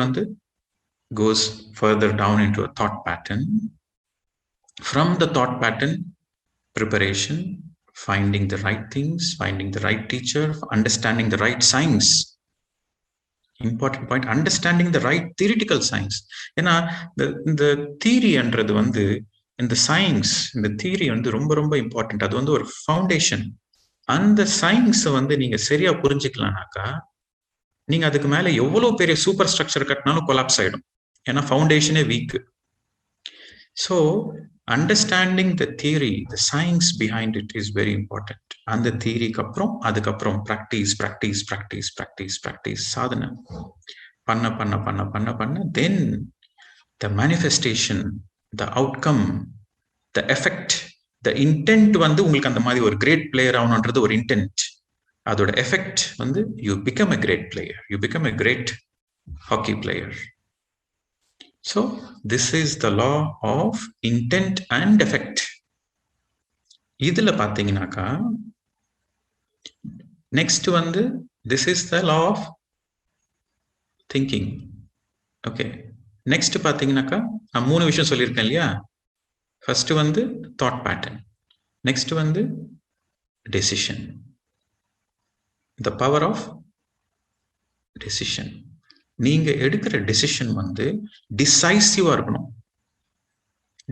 goes further down into a thought pattern. From the thought pattern, preparation, finding the right things, finding the right teacher, understanding the right science. Important point, understanding the right theoretical science. ஏன்னா இந்த தியரின்றது இந்த science, இந்த theory ரொம்ப ரொம்ப important. அது ஒரு foundation. அந்த சயின்ஸை நீங்க சரியா புரிஞ்சுக்கலாம்னாக்கா நீங்க அதுக்கு மேல எவ்வளவு பெரிய சூப்பர் ஸ்ட்ரக்சர் கட்டினாலும் கொலாப்ஸ் ஆயிடும், ஏன்னா ஃபவுண்டேஷனே weak. So understanding the theory, the science behind it is very important. அந்த தியரிக்கு அதுக்கப்புறம் practice practice practice practice practice சாதனை பண்ண பண்ண பண்ண பண்ண பண்ண then the manifestation, the outcome, the effect, the intent உங்களுக்கு அந்த மாதிரி ஒரு கிரேட் பிளேயர் ஆகணும்ன்றது ஒரு இன்டென்ட். அதோட எஃபெக்ட் வந்து you become a great player, you become a great hockey player. So this is the law of intent and effect. இதுல பாத்தீங்கன்னாக்கா next வந்து this is the law of thinking. Okay, next பாத்தீங்கன்னாக்கா நான் 3 விஷயம் சொல்லியிருக்கேன் இல்லையா. ஃபர்ஸ்ட் வந்து தாட் பேட்டர்ன், நெக்ஸ்ட் வந்து decision, the power of decision. நீங்க எடுக்கிற டெசிஷன் வந்து டிசைசிவா இருக்கணும்.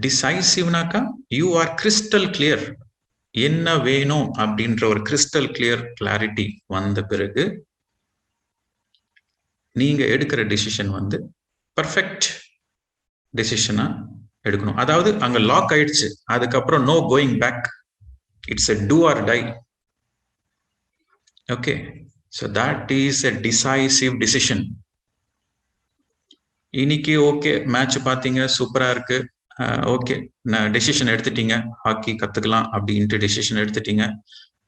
டிசைசிவ்னாக்கா யூ ஆர் கிறிஸ்டல் கிளியர், என்ன வேணும் அப்படின்ற ஒரு கிறிஸ்டல் கிளியர் கிளாரிட்டி வந்த பிறகு நீங்க எடுக்கிற டெசிஷன் வந்து பர்ஃபெக்ட் டெசிஷனா எடுக்கணும். அதாவது அங்க லாக் ஆயிடுச்சு, அதுக்கப்புறம் no going back, it's a do or die. Okay, so that is a decisive decision. இன்னைக்கு ஓகே மேட்ச் பாத்தீங்க, சூப்பரா இருக்கு, ஓகே நான் டெசிஷன் எடுத்துட்டீங்க, ஹாக்கி கத்துக்கலாம் அப்படின்ட்டு டெசிஷன் எடுத்துட்டீங்க.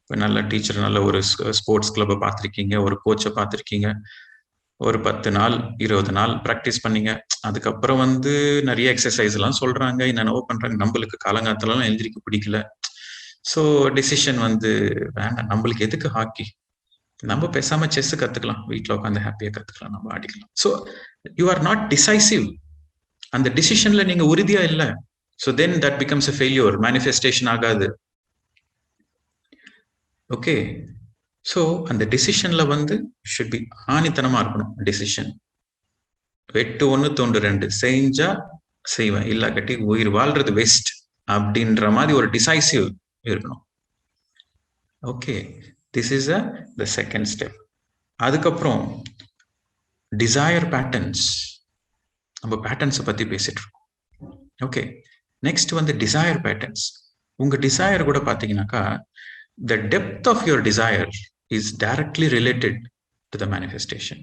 இப்போ நல்ல டீச்சர், நல்ல ஒரு ஸ்போர்ட்ஸ் கிளப்பை பார்த்துருக்கீங்க, ஒரு கோச்சை பார்த்துருக்கீங்க, ஒரு 10 நாள் 20 நாள் ப்ராக்டிஸ் பண்ணீங்க. அதுக்கப்புறம் வந்து நிறைய எக்ஸசைஸ் எல்லாம் சொல்றாங்க, என்னென்னவோ பண்றாங்க, நம்மளுக்கு காலங்காலத்துலலாம் எழுந்திரிக்க பிடிக்கல. ஸோ டெசிஷன் வந்து வேண்டாம், நம்மளுக்கு எதுக்கு ஹாக்கி, நம்ம பேசாம செஸ் கத்துக்கலாம், வீட்டில் உட்காந்து ஹாப்பியா கத்துக்கலாம், நம்ம ஆடிக்கலாம். So you are not decisive, அந்த டிசிஷன்ல நீங்க உறுதியா இல்லை. So then that becomes a failure, manifestation ஆகாது. ஓகே, ஸோ அந்த டிசிஷன்ல வந்து ஷுட் பி ஆணித்தனமா இருக்கணும். டிசிஷன் வெட்டு 1 தோண்டு 2, செஞ்சா செய்வேன், இல்ல கட்டி உயிர் வாழ்றது வேஸ்ட் அப்படின்ற மாதிரி ஒரு டிசைசிவ் இருக்கணும். Okay, this is the second step. அதுக்கப்புறம் டிசையர் பேட்டர்ன்ஸ், நம்ம பேட்டர்ன்ஸை பத்தி பேசிட்டு இருக்கோம். ஓகே, நெக்ஸ்ட் வந்து டிசையர் பேட்டர்ன்ஸ். உங்க டிசையர் கூட பாத்தீங்கன்னாக்கா the depth of your desire is directly related to the manifestation.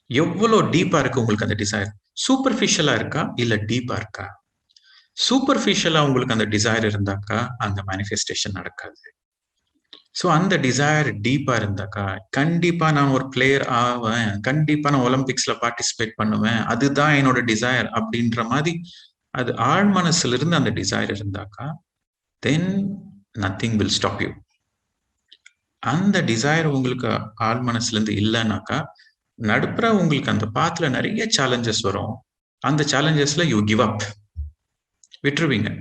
எவ்வளோ டீப்பா இருக்கு உங்களுக்கு அந்த டிசைர், சூப்பர்ஃபிஷியலா இருக்கா இல்ல டீப்பா இருக்கா? சூப்பர்ஃபிஷியலா உங்களுக்கு அந்த டிசைர் இருந்தாக்கா அந்த மேனிஃபெஸ்டேஷன் நடக்காது. ஸோ அந்த டிசைர் டீப்பா இருந்தாக்கா கண்டிப்பா நான் ஒரு பிளேயர் ஆவேன், கண்டிப்பா நான் ஒலிம்பிக்ஸ்ல பார்ட்டிசிபேட் பண்ணுவேன், அதுதான் என்னோட டிசைர் அப்படின்ற மாதிரி அது ஆழ் மனசுல இருந்து அந்த டிசைர் இருந்தாக்கா தென் nothing will stop you. அந்த டிசைர் உங்களுக்கு ஆழ் மனசுல இருந்து இல்லைனாக்கா நடுப்புற உங்களுக்கு அந்த பாத்துல நிறைய சேலஞ்சஸ் வரும், அந்த சேலஞ்சஸ்ல யூ கிவ் அப், விட்டுருவீங்க.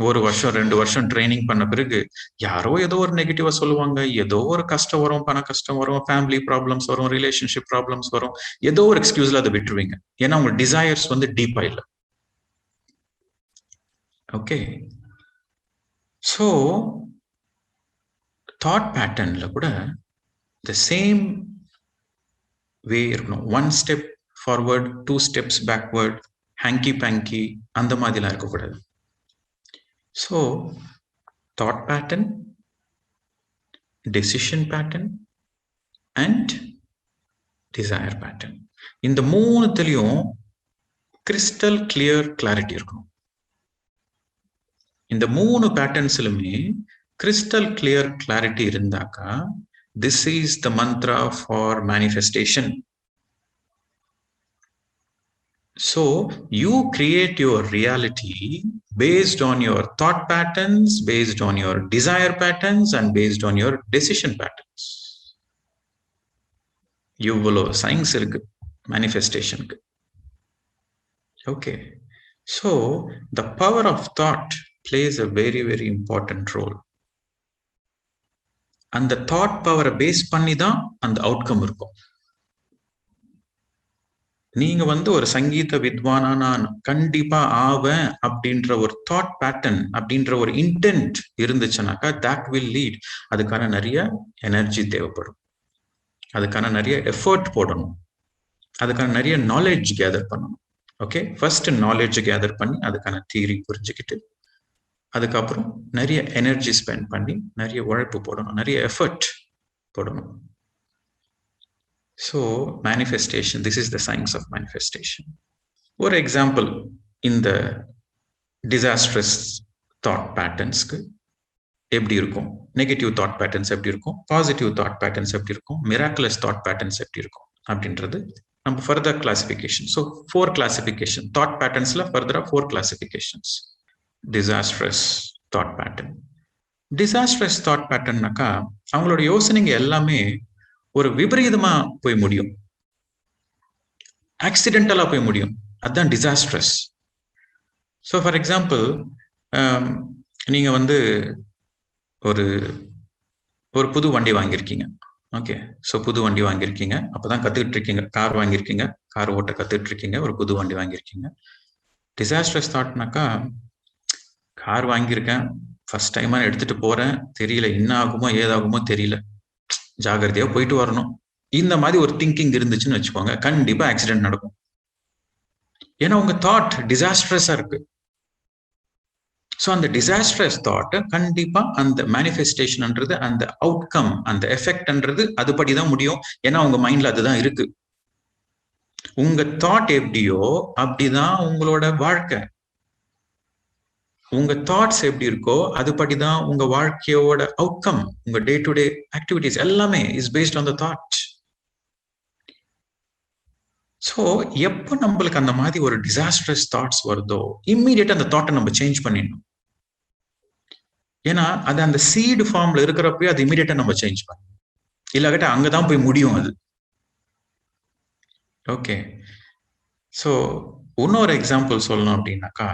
1 வருஷம் 2 வருஷம் ட்ரைனிங் பண்ண பிறகு யாரோ ஏதோ ஒரு நெகட்டிவா சொல்லுவாங்க, ஏதோ ஒரு கஷ்டம் வரும், பண கஷ்டம் வரும், ஃபேமிலி ப்ராப்ளம்ஸ் வரும், ரிலேஷன்ஷிப் ப்ராப்ளம்ஸ் வரும், ஏதோ ஒரு எக்ஸ்கியூஸ்ல அதை விட்டுருவீங்க. ஏன்னா உங்க டிசைர்ஸ் வந்து டீப்பா இல்லை. ஓகே, ஸோ தாட் பேட்டர்ன்ல கூட த சேம் வே இருக்கணும். 1 step forward, 2 steps backward, hanky panky அந்த மாதிரிலாம் இருக்கக்கூடாது. So thought pattern, decision pattern and desire pattern, இந்த 3த்துலயும் கிறிஸ்டல் கிளியர் கிளாரிட்டி இருக்கணும். இந்த 3 பேட்டர்ன்ஸ்லுமே கிறிஸ்டல் கிளியர் கிளாரிட்டி இருந்தாக்கா this is the mantra for manifestation. So you create your reality based on your thought patterns, based on your desire patterns and based on your decision patterns. இவ்வளோ science இருக்கு மேனிஃபெஸ்டேஷனுக்கு. Okay, so the power of thought plays a very very important role. அந்த thought பவரை base பண்ணி தான் அந்த outcome இருக்கும். நீங்க வந்து ஒரு சங்கீத வித்வானா நான் கண்டிப்பா ஆவேன் அப்படின்ற ஒரு தாட் பேட்டர்ன், அப்படின்ற ஒரு இன்டென்ட் இருந்துச்சுனாக்கா that will lead. அதுக்கான நிறைய எனர்ஜி தேவைப்படும், அதுக்கான நிறைய எஃபர்ட் போடணும், அதுக்கான நிறைய நாலேஜ் கேதர் பண்ணணும். ஓகே, ஃபர்ஸ்ட் நாலேஜ் கேதர் பண்ணி அதுக்கான தியரி புரிஞ்சுக்கிட்டு அதுக்கப்புறம் நிறைய எனர்ஜி ஸ்பெண்ட் பண்ணி நிறைய உழைப்பு போடணும், நிறைய எஃபர்ட் போடணும். So manifestation, this is the science of manifestation. ஒரு எக்ஸாம்பிள், இந்த டிசாஸ்ட்ரஸ் தாட் பேட்டர்ன்ஸ்க்கு எப்படி இருக்கும், நெகட்டிவ் தாட் பேட்டர்ன்ஸ் எப்படி இருக்கும், பாசிட்டிவ் தாட் பேட்டர்ன்ஸ் எப்படி இருக்கும், மிராக்குலஸ் தாட் பேட்டர்ன்ஸ் எப்படி இருக்கும் அப்படின்றது நம்ம further classification. So 4 classification thought பேட்டர்ன்ஸ்ல ஃபர்தரா 4 classifications. Disastrous thought pattern. Disastrous thought பேட்டர்ன்னாக்கா அவங்களோட யோசனைங்க எல்லாமே ஒரு விபரீதமா போய் முடியும், ஆக்சிடென்டலா போய் முடியும். அதுதான் டிசாஸ்ட்ரஸ். ஸோ ஃபார் எக்ஸாம்பிள், நீங்க வந்து ஒரு ஒரு புது வண்டி வாங்கியிருக்கீங்க. ஓகே, ஸோ புது வண்டி வாங்கியிருக்கீங்க, அப்போதான் கத்துக்கிட்டு இருக்கீங்க. கார் வாங்கியிருக்கீங்க, கார் ஓட்ட கத்துட்டு இருக்கீங்க, ஒரு புது வண்டி வாங்கியிருக்கீங்க. டிசாஸ்ட்ரஸ் தாட்னாக்கா, கார் வாங்கியிருக்கேன், ஃபர்ஸ்ட் டைமா எடுத்துட்டு போறேன், தெரியல என்ன ஆகுமோ ஏதாகுமோ தெரியல, ஜாகிரதையா போயிட்டு வரணும். இந்த மாதிரி ஒரு திங்கிங் இருந்துச்சுன்னு வச்சுக்கோங்க, கண்டிப்பா ஆக்சிடென்ட் நடக்கும். ஏன்னா உங்க தாட் டிசாஸ்ட்ரஸா இருக்கு. ஸோ அந்த டிசாஸ்ட்ரஸ் தாட் கண்டிப்பா அந்த மேனிஃபெஸ்டேஷன்ன்றது, அந்த அவுட்கம், அந்த எஃபெக்ட்ன்றது அதுபடிதான் முடியும். ஏன்னா உங்க மைண்ட்ல அதுதான் இருக்கு. உங்க தாட் எப்படியோ அப்படிதான் உங்களோட வாழ்க்கை. உங்க தாட்ஸ் எப்படி இருக்கோ அதுபடிதான் உங்க வாழ்க்கையோட அவுட்கம், உங்க டே டு டே ஆக்டிவிட்டிஸ் எல்லாமே is based on the thought. So எப்போ நம்மளுக்கு அந்த மாதிரி ஒரு டிசாஸ்ட்ரஸ் தாட்ஸ் வருதோ, இம்மீடியட்டா அந்த தாட்டை நம்ம சேஞ்ச் பண்ணிடணும். ஏன்னா அது அந்த சீடு ஃபார்ம்ல இருக்கிறப்பவே அது இமீடியட்டா நம்ம சேஞ்ச் பண்ணணும், இல்லாட்ட அங்கதான் போய் முடியும் அது. ஓகே, ஸோ இன்னொரு எக்ஸாம்பிள் சொல்லணும் அப்படின்னாக்கா,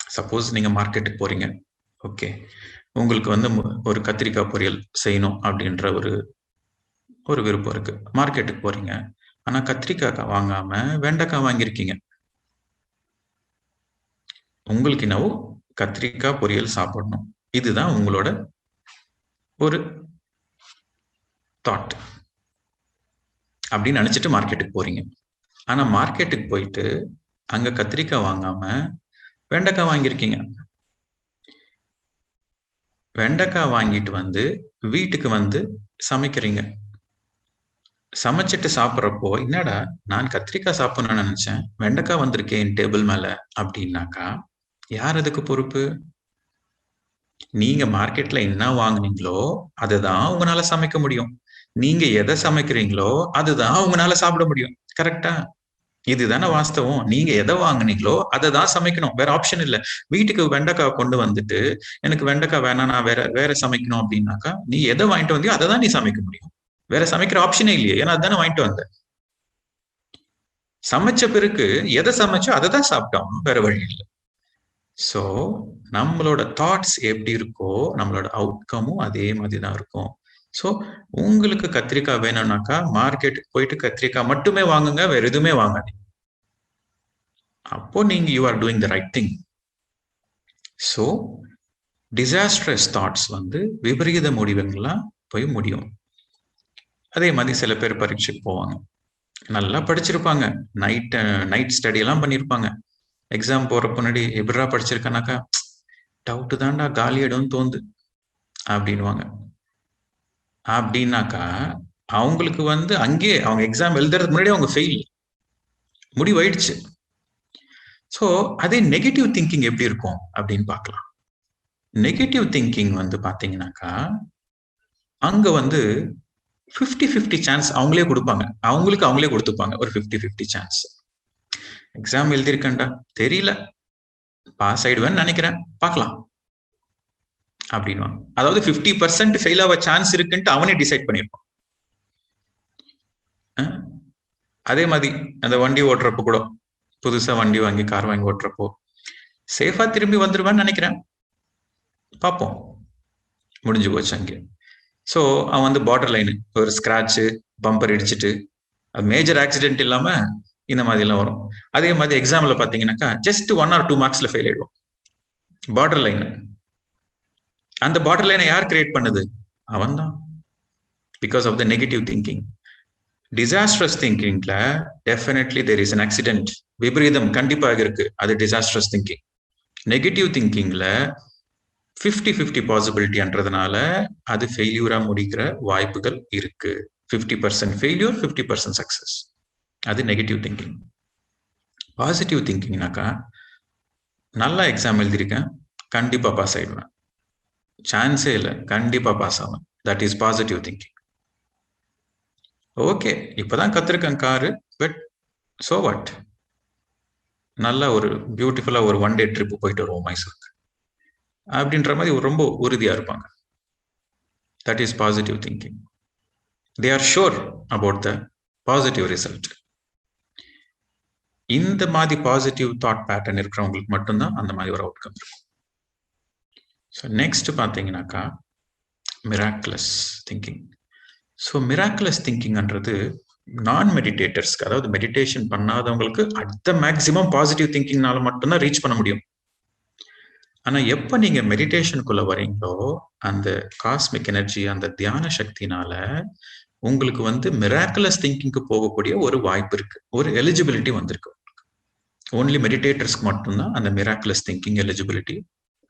சப்போஸ் நீங்க மார்க்கெட்டுக்கு போறீங்க. ஓகே, உங்களுக்கு வந்து ஒரு கத்திரிக்காய் பொரியல் செய்யணும் அப்படின்ற ஒரு விருப்பம் இருக்கு. மார்க்கெட்டுக்கு போறீங்க, ஆனா கத்திரிக்காய் வாங்காம வெண்டைக்காய் வாங்கியிருக்கீங்க. உங்களுக்கு என்னவோ கத்திரிக்காய் பொரியல் சாப்பிடணும், இதுதான் உங்களோட ஒரு தாட் அப்படின்னு நினைச்சிட்டு மார்க்கெட்டுக்கு போறீங்க. ஆனா மார்க்கெட்டுக்கு போயிட்டு அங்க கத்திரிக்காய் வாங்காம வெண்டைக்காய் வாங்கியிருக்கீங்க. வெண்டைக்காய் வாங்கிட்டு வந்து வீட்டுக்கு வந்து சமைக்கிறீங்க. சமைச்சிட்டு சாப்பிட்றப்போ, என்னடா நான் கத்திரிக்காய் சாப்பிடணும்னு நினைச்சேன், வெண்டைக்காய் வந்திருக்கேன் டேபிள் மேல அப்படின்னாக்கா, யார் அதுக்கு பொறுப்பு? நீங்க மார்க்கெட்ல என்ன வாங்குனீங்களோ அதுதான் உங்களால சமைக்க முடியும். நீங்க எதை சமைக்கிறீங்களோ அதுதான் உங்களால சாப்பிட முடியும். கரெக்டா? இதுதானே வாஸ்தவம். நீங்க எதை வாங்குனீங்களோ அதை தான் சமைக்கணும், வேற ஆப்ஷன் இல்ல. வீட்டுக்கு வெண்டைக்காய் கொண்டு வந்துட்டு எனக்கு வெண்டைக்காய் வேணாம், நான் வேற சமைக்கணும் அப்படின்னாக்கா, நீ எதை வாங்கிட்டு வந்தியோ அதை தான் நீ சமைக்க முடியும். வேற சமைக்கிற ஆப்ஷனே இல்லையே, ஏன்னா அதுதானே வாங்கிட்டு வந்த. சமைச்ச பிறகு எதை சமைச்சோ அதை தான் சாப்பிட்டோம், வேற வழி இல்லை. ஸோ நம்மளோட தாட்ஸ் எப்படி இருக்கோ நம்மளோட அவுட்கமும் அதே மாதிரி தான் இருக்கும். ஸோ உங்களுக்கு கத்திரிக்காய் வேணும்னாக்கா மார்க்கெட்டுக்கு போயிட்டு கத்திரிக்காய் மட்டுமே வாங்குங்க, வேற எதுவுமே வாங்காதீங்க. அப்போ நீங்க you are doing the right thing. So disastrous thoughts வந்து விபரீத முடிவுகள்லாம் போய் முடியும். அதே மாதிரி சில பேர் பரீட்சைக்கு போவாங்க, நல்லா படிச்சிருப்பாங்க, நைட் ஸ்டடி எல்லாம் பண்ணியிருப்பாங்க. எக்ஸாம் போறப்ப முன்னாடி எப்படிடா படிச்சிருக்கானாக்கா, டவுட்டு தான்டா, காலியிடம்னு தோந்து அப்படின்வாங்க. அப்படின்னாக்கா அவங்களுக்கு வந்து அங்கே அவங்க எக்ஸாம் எழுதுறதுக்கு முன்னாடி அவங்க ஃபெயில் முடிவாயிடுச்சு. ஸோ அதே நெகட்டிவ் திங்கிங் எப்படி இருக்கும் அப்படின்னு பார்க்கலாம். நெகட்டிவ் திங்கிங் வந்து பாத்தீங்கன்னாக்கா அங்க வந்து 50-50 சான்ஸ் அவங்களே கொடுப்பாங்க, அவங்களே கொடுத்துப்பாங்க ஒரு 50-50 சான்ஸ். எக்ஸாம் எழுதியிருக்கேன்டா, தெரியல, பாஸ் ஆயிடுவேன்னு நினைக்கிறேன், பார்க்கலாம் அப்படின்வாங்க. அதாவது 50% ஃபெயில் ஆக சான்ஸ் இருக்குன்ட்டு அவனே டிசைட் பண்ணிருப்பான். அதே மாதிரி அந்த வண்டி ஓட்டுறப்போ கூட, புதுசா வண்டி வாங்கி கார் வாங்கி ஓட்டுறப்போ சேஃபா திரும்பி வந்துருவான்னு நினைக்கிறேன், பார்ப்போம், முடிஞ்சு போச்சு அங்கே. ஸோ அவன் வந்து பார்டர் லைனு ஒரு ஸ்கிராட்சு பம்பர் இடிச்சிட்டு, மேஜர் ஆக்சிடென்ட் இல்லாம இந்த மாதிரி எல்லாம் வரும். அதே மாதிரி எக்ஸாம்ல பாத்தீங்கன்னாக்கா ஜஸ்ட் 1 or 2 மார்க்ஸ்ல ஃபெயில் ஆயிடுவோம். பார்டர் லைன், அந்த பார்டர் லைனை யார் கிரியேட் பண்ணுது? அவன் தான், because of the negative thinking. டிசாஸ்ட்ரஸ் திங்கிங்ல definitely there is an accident, விபரீதம் கண்டிப்பாக இருக்கு, அது டிசாஸ்ட்ரஸ் திங்கிங். நெகட்டிவ் திங்கிங்ல 50-50 பாசிபிலிட்டின்றதுனால அது ஃபெயில்யூரா முடிக்கிற வாய்ப்புகள் இருக்கு. 50% ஃபெயில்யூர், 50% சக்சஸ். அது நெகட்டிவ் திங்கிங். பாசிட்டிவ் திங்கிங்னாக்கா நல்லா எக்ஸாம் எழுதியிருக்கேன், கண்டிப்பா பாஸ் ஆயிடுவேன், சான்ஸே இல்லை, கண்டிப்பா பாஸ் ஆகும். That is positive thinking. Okay, இப்பதான் கத்திருக்கேன் காரு, பட் சோ வாட், நல்ல ஒரு பியூட்டிஃபுல்லா ஒரு 1 டே ட்ரிப் போயிட்டு வருவோம் மைசூருக்கு அப்படின்ற மாதிரி ரொம்ப உறுதியா இருப்பாங்க. That is positive thinking. They are sure about the positive result. இந்த மாதிரி பாசிட்டிவ் தாட் பேட்டர்ன் இருக்கிறவங்களுக்கு மட்டும்தான் அந்த மாதிரி ஒரு அவுட்கம் இருக்கும். ஸோ நெக்ஸ்ட் பார்த்தீங்கன்னாக்கா மிராக்குலஸ் திங்கிங். ஸோ மிராக்குலஸ் திங்கிங்ன்றது நான் மெடிடேட்டர்ஸ்க்கு, அதாவது மெடிடேஷன் பண்ணாதவங்களுக்கு அட் த மேக்சிமம் பாசிட்டிவ் திங்கிங்னால மட்டும்தான் ரீச் பண்ண முடியும். ஆனா எப்ப நீங்க மெடிடேஷனுக்குள்ள வரீங்களோ அந்த காஸ்மிக் எனர்ஜி, அந்த தியான சக்தினால உங்களுக்கு வந்து மிராக்குலஸ் திங்கிங்க்கு போகக்கூடிய ஒரு வாய்ப்பு இருக்கு, ஒரு எலிஜிபிலிட்டி வந்திருக்கு. ஓன்லி மெடிடேட்டர்ஸ்க்கு மட்டும்தான் அந்த மிராக்குலஸ் திங்கிங் எலிஜிபிலிட்டி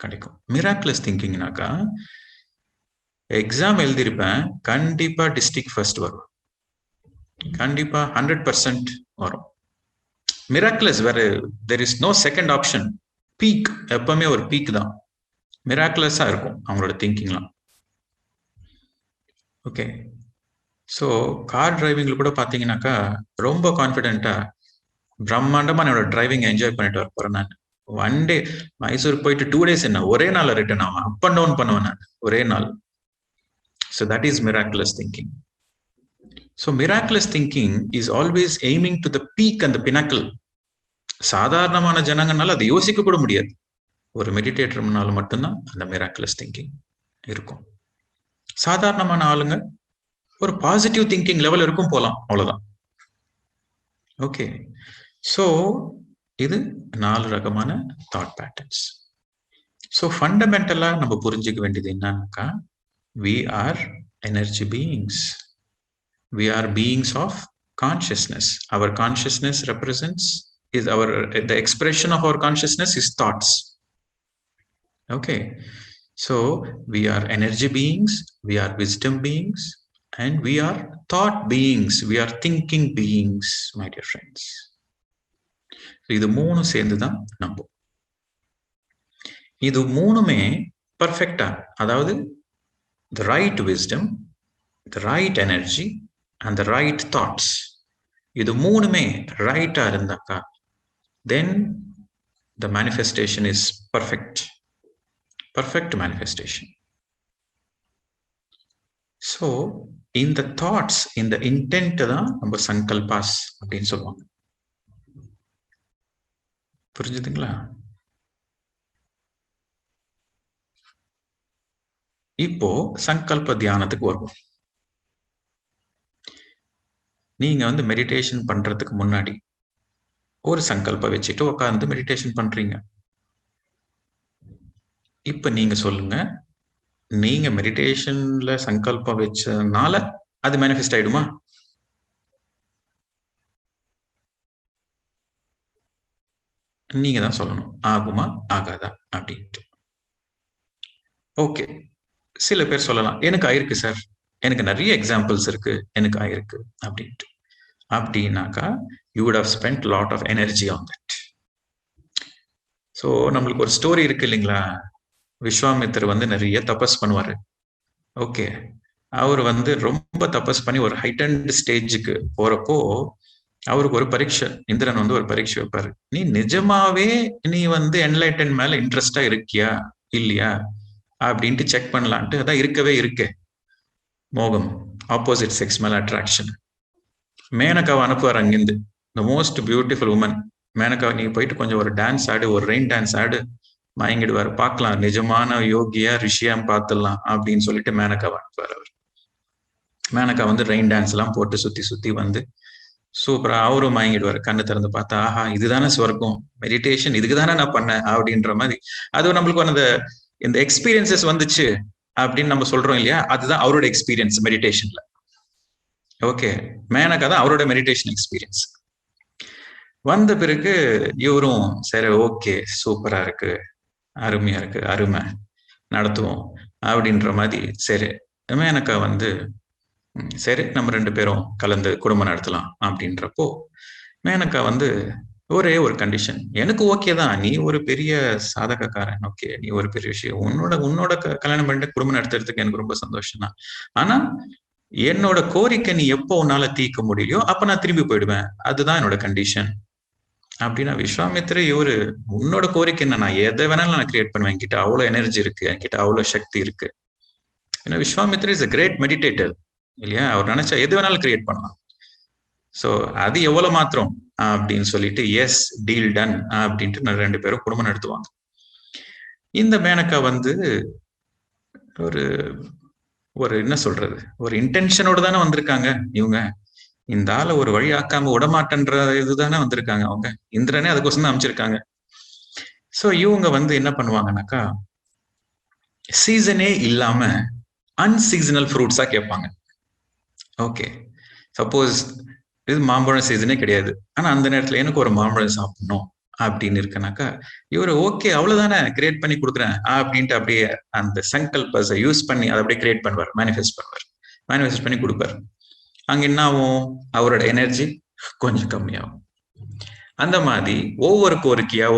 கிடைக்கும். மிராக்குலஸ் திங்கிங்னாக்கா எக்ஸாம் எழுதியிருப்பேன், கண்டிப்பா டிஸ்ட்ரிக்ட் ஃபர்ஸ்ட் வரும், கண்டிப்பா 100% வரும். மிராக்குலஸ் வேற, there is no second option. Peak, எப்பவுமே ஒரு பீக் தான். மிராக்குலஸா இருக்கும் அவங்களோட திங்கிங்லாம். ஓகே, ஸோ கார் டிரைவிங்ல கூட பார்த்தீங்கன்னாக்கா ரொம்ப கான்ஃபிடென்ட்டா பிரம்மாண்டமா என்னோட டிரைவிங் என்ஜாய் பண்ணிட்டு வர போறேன். நான் 1 டே மைசூர் போயிட்டு 2 days என்ன, ஒரே நாள் ரிட்டர்ன் ஆகும், அப் அண்ட் டவுன் பண்ணுவேன் நான் ஒரே நாள். So that is miraculous thinking. So miraculous thinking is always aiming to the peak and the pinnacle. சாதாரணமான ஜனங்கனால அதை யோசிக்க கூட முடியாது. ஒரு மெடிடேட்டர்னால மட்டும்தான் அந்த மிராக்குலஸ் திங்கிங் இருக்கும். சாதாரணமான ஆளுங்க ஒரு பாசிட்டிவ் திங்கிங் லெவல் இருக்கும் போலாம், அவ்வளவுதான். ஓகே, ஸோ இது 4 ரகமான தாட் பேட்டர்ன்ஸ். ஸோ ஃபண்டமெண்டலா நம்ம புரிஞ்சுக்க வேண்டியது என்னன்னாக்கா, we are energy beings. We are beings of consciousness. Our consciousness represents, is our, the expression of our consciousness is thoughts. Okay, so we are energy beings, we are wisdom beings, and we are thought beings, we are thinking beings, my dear friends. இது 3 சேர்ந்துதான் நம்ம. இது 3மே பர்ஃபெக்டா, அதாவது the right wisdom, the right energy and the right thoughts, இது 3மே ரைட்டா இருந்தாக்கா then the manifestation is perfect manifestation. So in the thoughts, in the intent தான் நம்ம சங்கல்பாஸ் அப்படின்னு சொல்லுவாங்க. புரிஞ்சுதுங்களா? இப்போ சங்கல்ப தியானத்துக்கு வருவோம். நீங்க வந்து மெடிடேஷன் பண்றதுக்கு முன்னாடி ஒரு சங்கல்ப வச்சுட்டு உட்கார்ந்து மெடிடேஷன் பண்றீங்க. இப்ப நீங்க சொல்லுங்க, நீங்க மெடிடேஷன்ல சங்கல்பம் வச்சனால அது மேனிஃபெஸ்ட் ஆயிடுமா? நீங்க தான் சொல்லணும், ஆகுமா ஆகாதா அப்படின்ட்டு. ஓகே, சில பேர் சொல்லலாம் எனக்கு ஆயிருக்கு சார், எனக்கு நிறைய எக்ஸாம்பிள்ஸ் இருக்கு, எனக்கு ஆயிருக்கு அப்படின்ட்டு. அப்படின்னாக்கா you would have spent lot of energy on that. So நம்மளுக்கு ஒரு ஸ்டோரி இருக்கு இல்லைங்களா, விஸ்வாமித்திரர் வந்து நிறைய தபஸ் பண்ணுவாரு. ஓகே, அவர் வந்து ரொம்ப தபஸ் பண்ணி ஒரு ஹைட்டன்ட் ஸ்டேஜுக்கு போறப்போ அவருக்கு ஒரு பரீட்சை, இந்திரன் வந்து ஒரு பரீட்சை வைப்பாரு. நீ நிஜமாவே நீ வந்து என்லைட்டன் மேல இன்ட்ரெஸ்டா இருக்கியா இல்லையா அப்படின்ட்டு செக் பண்ணலான்ட்டு. அதான் இருக்கவே இருக்கு மோகம், ஆப்போசிட் செக்ஸ் மேல அட்ராக்ஷன். மேனகாவை அனுப்புவார் அங்கிருந்து, the most beautiful woman. Menaka நீ போயிட்டு கொஞ்சம் ஒரு டான்ஸ் ஆடு, ஒரு ரெயின் டான்ஸ் ஆடு, மயங்கிடுவார், பார்க்கலாம் நிஜமான யோகியா ரிஷியான்னு பார்த்துடலாம் அப்படின்னு சொல்லிட்டு மேனகாவை அனுப்புவார் அவர். மேனகா வந்து ரெயின் டான்ஸ் எல்லாம் போட்டு சுத்தி சுத்தி வந்து சூப்பரா அவரும் மயங்கிடுவார். கண்ணு திறந்து பார்த்தா ஆஹா இதுதானே சொர்க்கம், மெடிடேஷன் இதுக்கு தானே நான் பண்ணேன் அப்படின்ற மாதிரி. அது நம்மளுக்கு அந்த இந்த எக்ஸ்பீரியன்சஸ் வந்துச்சு அப்படின்னு நம்ம சொல்றோம் இல்லையா, அதுதான் அவரோட எக்ஸ்பீரியன்ஸ் மெடிடேஷன்ல. ஓகே, மேனகா தான் அவரோட மெடிடேஷன் எக்ஸ்பீரியன்ஸ். வந்த பிறகு இவரும் சரி ஓகே சூப்பரா இருக்கு, அருமையா இருக்கு, அருமை நடத்துவோம் அப்படின்ற மாதிரி. சரி மேனகா வந்து சரி நம்ம 2 பேரும் கலந்து குடும்பம் நடத்தலாம் அப்படின்றப்போ மேனகா வந்து ஒரே ஒரு கண்டிஷன், எனக்கு ஓகே தான், நீ ஒரு பெரிய சாதகக்காரன், ஓகே, நீ ஒரு பெரிய விஷயம், உன்னோட கல்யாணம் பண்ணிட்டு குடும்பம் நடத்துறதுக்கு எனக்கு ரொம்ப சந்தோஷம் தான். ஆனா என்னோட கோரிக்கை நீ எப்போ உன்னால தீர்க்க முடியலையோ அப்ப நான் திரும்பி போயிடுவேன், அதுதான் என்னோட கண்டிஷன் அப்படின்னா விஸ்வாமித்திர இவரு, உன்னோட கோரிக்கை என்ன, நான் எதை வேணாலும் நான் கிரியேட் பண்ணுவேன், என்கிட்ட அவ்வளவு எனர்ஜி இருக்கு, என்கிட்ட அவ்வளவு சக்தி இருக்கு. ஏன்னா Vishwamitra is a great meditator இல்லையா, அவர் நினைச்சா எது வேணாலும் கிரியேட் பண்ணலாம். சோ அது எவ்வளவு மாத்திரம் அப்படின்னு சொல்லிட்டு எஸ் டீல் டன் அப்படின்ட்டு 2 பேரும் குடும்பம் நடத்துவாங்க. இந்த மேனகா வந்து ஒரு ஒரு என்ன சொல்றது, ஒரு இன்டென்ஷனோட தானே வந்திருக்காங்க இவங்க, இந்த ஆளை ஒரு வழி ஆக்காம விடமாட்டேன்ற இதுதானே வந்திருக்காங்க அவங்க, இந்திரனே அதுக்கோசம் தான் அமைச்சிருக்காங்க. சோ இவங்க வந்து என்ன பண்ணுவாங்கன்னாக்கா, சீசனே இல்லாம அன்சீசனல் ஃப்ரூட்ஸா கேட்பாங்க. ஓகே, சப்போஸ் இது மாம்பழம் சீசனே கிடையாது, ஆனா அந்த நேரத்துல எனக்கு ஒரு மாம்பழம் சாப்பிடணும் அப்படின்னு இருக்குனாக்கா, இவரு ஓகே அவ்வளவுதானே கிரியேட் பண்ணி கொடுக்குறேன் அப்படின்ட்டு அப்படியே அந்த சங்கல்பஸை யூஸ் பண்ணி அதை அப்படியே கிரியேட் பண்ணுவார், மேனிஃபெஸ்ட் பண்ணி கொடுப்பார். அங்க என்ன ஆகும், அவரோட எனர்ஜி கொஞ்சம் கம்மியாகும். அந்த மாதிரி ஒவ்வொரு கோரிக்கையா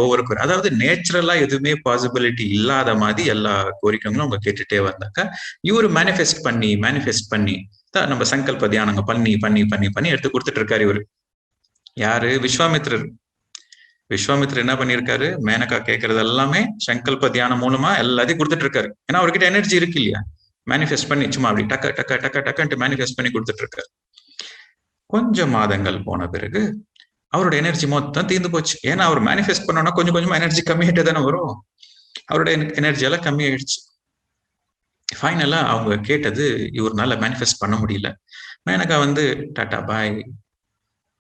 அதாவது நேச்சுரலா எதுவுமே பாசிபிலிட்டி இல்லாத மாதிரி எல்லா கோரிக்கைகளும் அவங்க கேட்டுட்டே வந்தாக்கா, இவரு மேனிஃபெஸ்ட் பண்ணி தான் நம்ம சங்கல்ப தியானங்க பண்ணி பண்ணி பண்ணி பண்ணி எடுத்து கொடுத்துட்டு இருக்காரு இவரு. யாரு, விஸ்வாமித்திரர். விஸ்வாமித்திரர் என்ன பண்ணிருக்காரு, மேனகா கேட்கறது எல்லாமே சங்கல்ப தியானம் மூலமா எல்லாத்தையும் கொடுத்துட்டு இருக்காரு. ஏன்னா அவர்கிட்ட எனர்ஜி இருக்கு இல்லையா, மேனிஃபெஸ்ட் பண்ணி சும்மா அப்படி டக்க டக்க டக்க டக்கன்ட்டு மேனிஃபெஸ்ட் பண்ணி கொடுத்துட்டு இருக்காரு. கொஞ்சம் மாதங்கள் போன பிறகு அவரோட எனர்ஜி மொத்தம் தீர்ந்து போச்சு. ஏன்னா அவர் மேனிஃபெஸ்ட் பண்ணோம்னா கொஞ்சம் கொஞ்சமா எனர்ஜி கம்மியாயிட்டே தானே வரும், அவரோட எனர்ஜி எல்லாம் கம்மியாயிடுச்சு. ஃபைனலா அவங்க கேட்டது இவர்னால மேனிஃபெஸ்ட் பண்ண முடியல. மேனகா வந்து டாடா பாய்,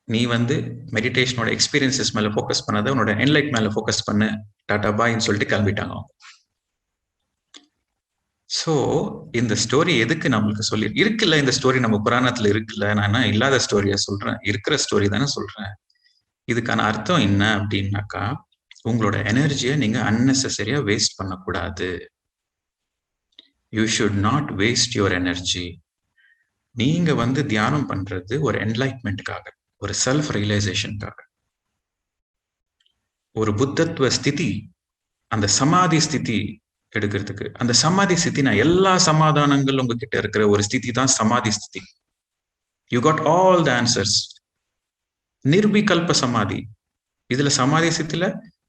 நீ வந்து மெடிடேஷனோட எக்ஸ்பீரியன்சஸ் மேல ஃபோக்கஸ் பண்ணாத, உன்னோட என்லைட் மேல ஃபோக்கஸ் பண்ணு, டாடா பாய்ன்னு சொல்லிட்டு கிளம்பிட்டாங்க. சோ இந்த ஸ்டோரி எதுக்கு நம்மளுக்கு சொல்லி இருக்குல்ல, இந்த ஸ்டோரி நம்ம புராணத்துல இருக்குல்ல, நான் இல்லாத ஸ்டோரியா சொல்றேன், இருக்கிற ஸ்டோரி தானே சொல்றேன். இதுக்கான அர்த்தம் என்ன அப்படின்னாக்கா, உங்களோட எனர்ஜியை நீங்க அன்னெசரியா வேஸ்ட் பண்ணக்கூடாது. You should not waste your energy. நீங்க வந்து தியானம் பண்றது ஒரு என்லைட்மெண்ட்டுக்காக, ஒரு செல்ஃப் ரியலைசேஷனுக்காக, ஒரு புத்தத்துவ ஸ்திதி, அந்த சமாதி ஸ்திதி எடுக்கிறதுக்கு. அந்த சமாதி ஸ்திதினா எல்லா சமாதானங்கள் உங்ககிட்ட இருக்கிற ஒரு ஸ்திதி தான் சமாதி ஸ்திதி. You got all the answers. நிர்விகல்ப சமாதி, இதுல சமாதி ஸ்திதியில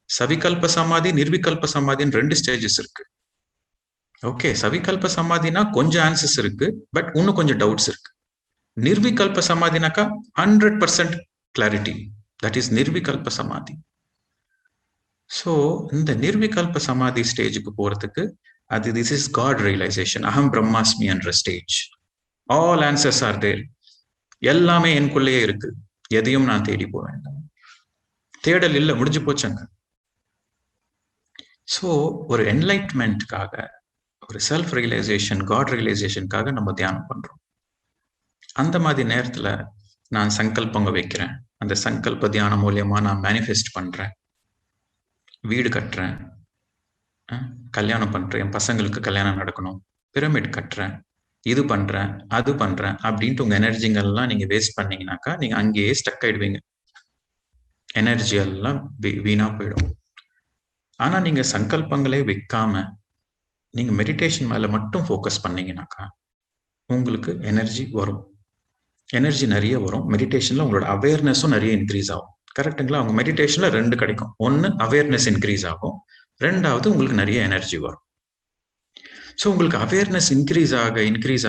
சவிகல்ப சமாதி, நிர்விகல்ப சமாதின்னு 2 ஸ்டேஜஸ் இருக்கு. ஓகே, சவிகல்ப சமாதினா கொஞ்சம் ஆன்சர்ஸ் இருக்கு, பட் இன்னும் கொஞ்சம் டவுட்ஸ் இருக்கு. நிர்விகல்ப சமாதினாக்கா 100% கிளாரிட்டி, தட் இஸ் நிர்விகல்ப சமாதி. சோ இந்த நிர்விகல்ப சமாதி ஸ்டேஜுக்கு போறதுக்கு அது திஸ் இஸ் காட் ரியலைசேஷன், அகம் பிரம்மாஸ்மி என்ற stage. All answers are there, எல்லாமே எனக்குள்ளேயே இருக்கு, எதையும் நான் தேடி போக வேண்டாம், தேடல் இல்லை, முடிஞ்சு போச்சாங்க. சோ ஒரு என்லைட்மெண்ட்காக, ஒரு செல்ஃப் ரியலைசேஷன், காட் ரியலைசேஷனுக்காக நம்ம தியானம் பண்றோம். அந்த மாதிரி நேரத்துல நான் சங்கல்பங்க வைக்கிறேன், அந்த சங்கல்ப தியானம் மூலியமா நான் மேனிஃபெஸ்ட் பண்றேன், வீடு கட்டுறேன், கல்யாணம் பண்றேன், என் பசங்களுக்கு கல்யாணம் நடக்கணும், பிரமிட் கட்டுறேன், இது பண்றேன் அது பண்றேன் அப்படின்ட்டு உங்க எனர்ஜிங்கெல்லாம் நீங்க வேஸ்ட் பண்ணீங்கன்னாக்கா நீங்க அங்கேயே ஸ்டக் ஆயிடுவீங்க, எனர்ஜி எல்லாம் வீணா போயிடும். ஆனா நீங்க சங்கல்பங்களே வைக்காம நீங்க மெடிடேஷன் மேல மட்டும் ஃபோக்கஸ் பண்ணீங்கன்னாக்கா உங்களுக்கு எனர்ஜி வரும், எனர்ஜி நிறைய வரும். மெடிடேஷன்ல உங்களோட அவேர்னஸும் நிறைய இன்க்ரீஸ் ஆகும். கரெக்டுங்களா? அவங்க மெடிடேஷன்ல 2 கிடைக்கும், ஒன்னு அவேர்னஸ் இன்க்ரீஸ் ஆகும், 2வது உங்களுக்கு நிறைய எனர்ஜி வரும். ஸோ உங்களுக்கு அவேர்னஸ் இன்க்ரீஸ்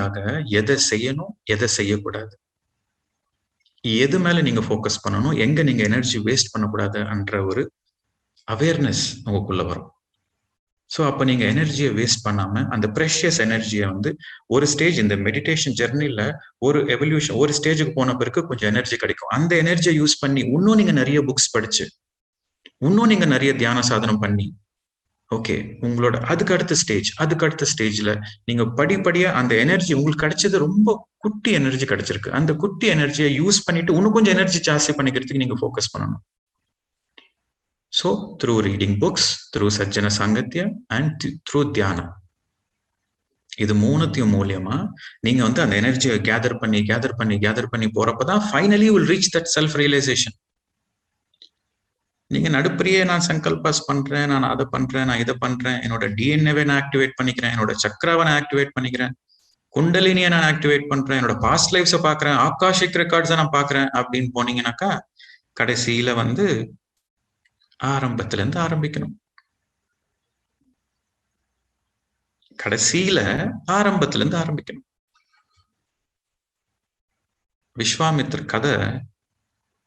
ஆக எதை செய்யணும் எதை செய்யக்கூடாது, எது மேல நீங்க ஃபோக்கஸ் பண்ணணும், எங்க நீங்க எனர்ஜி வேஸ்ட் பண்ணக்கூடாதுன்ற ஒரு அவேர்னஸ் உங்களுக்குள்ள வரும். ஸோ அப்ப நீங்க எனர்ஜியை வேஸ்ட் பண்ணாம அந்த ப்ரெஷியஸ் எனர்ஜியை வந்து ஒரு ஸ்டேஜ் இந்த மெடிடேஷன் ஜெர்னில ஒரு எவல்யூஷன், ஒரு ஸ்டேஜுக்கு போன பிறகு கொஞ்சம் எனர்ஜி கிடைக்கும். அந்த எனர்ஜியை யூஸ் பண்ணி இன்னும் நீங்க நிறைய புக்ஸ் படிச்சு, இன்னும் நீங்க நிறைய தியான சாதனம் பண்ணி, ஓகே, உங்களோட அதுக்கு அடுத்த ஸ்டேஜ்ல நீங்க படிப்படியா அந்த எனர்ஜி உங்களுக்கு கிடைச்சது ரொம்ப குட்டி எனர்ஜி கிடைச்சிருக்கு, அந்த குட்டி எனர்ஜியை யூஸ் பண்ணிட்டு இன்னும் கொஞ்சம் எனர்ஜி ஜாஸ்தி பண்ணிக்கிறதுக்கு நீங்க ஃபோக்கஸ் பண்ணணும். So through reading books, through Sajjana Sangatya and through Dhyana, இது 3த்தையும் மூலியமா நீங்க வந்து அந்த எனர்ஜியை கேதர் பண்ணி போறப்பதான் finally will reach that self realization. நீங்க நடுப்பரியே நான் சங்கல்பாஸ் பண்றேன், நான் அதை பண்றேன், நான் இதை பண்றேன், என்னோட டிஎன்ஏவை நான் ஆக்டிவேட் பண்ணிக்கிறேன், என்னோட சக்கராவை நான் ஆக்டிவேட் பண்ணிக்கிறேன், குண்டலினியை நான் ஆக்டிவேட் பண்றேன், என்னோட பாஸ்ட் லைஃப்ஸை பாக்குறேன், ஆகாஷிக் ரெக்கார்ட்ஸை நான் பாக்குறேன் அப்படின்னு போனீங்கன்னாக்கா கடைசியில ஆரம்பத்துல இருந்து ஆரம்பிக்கணும். கடைசியில ஆரம்பத்துல இருந்து ஆரம்பிக்கணும். விஸ்வாமித்ர் கதை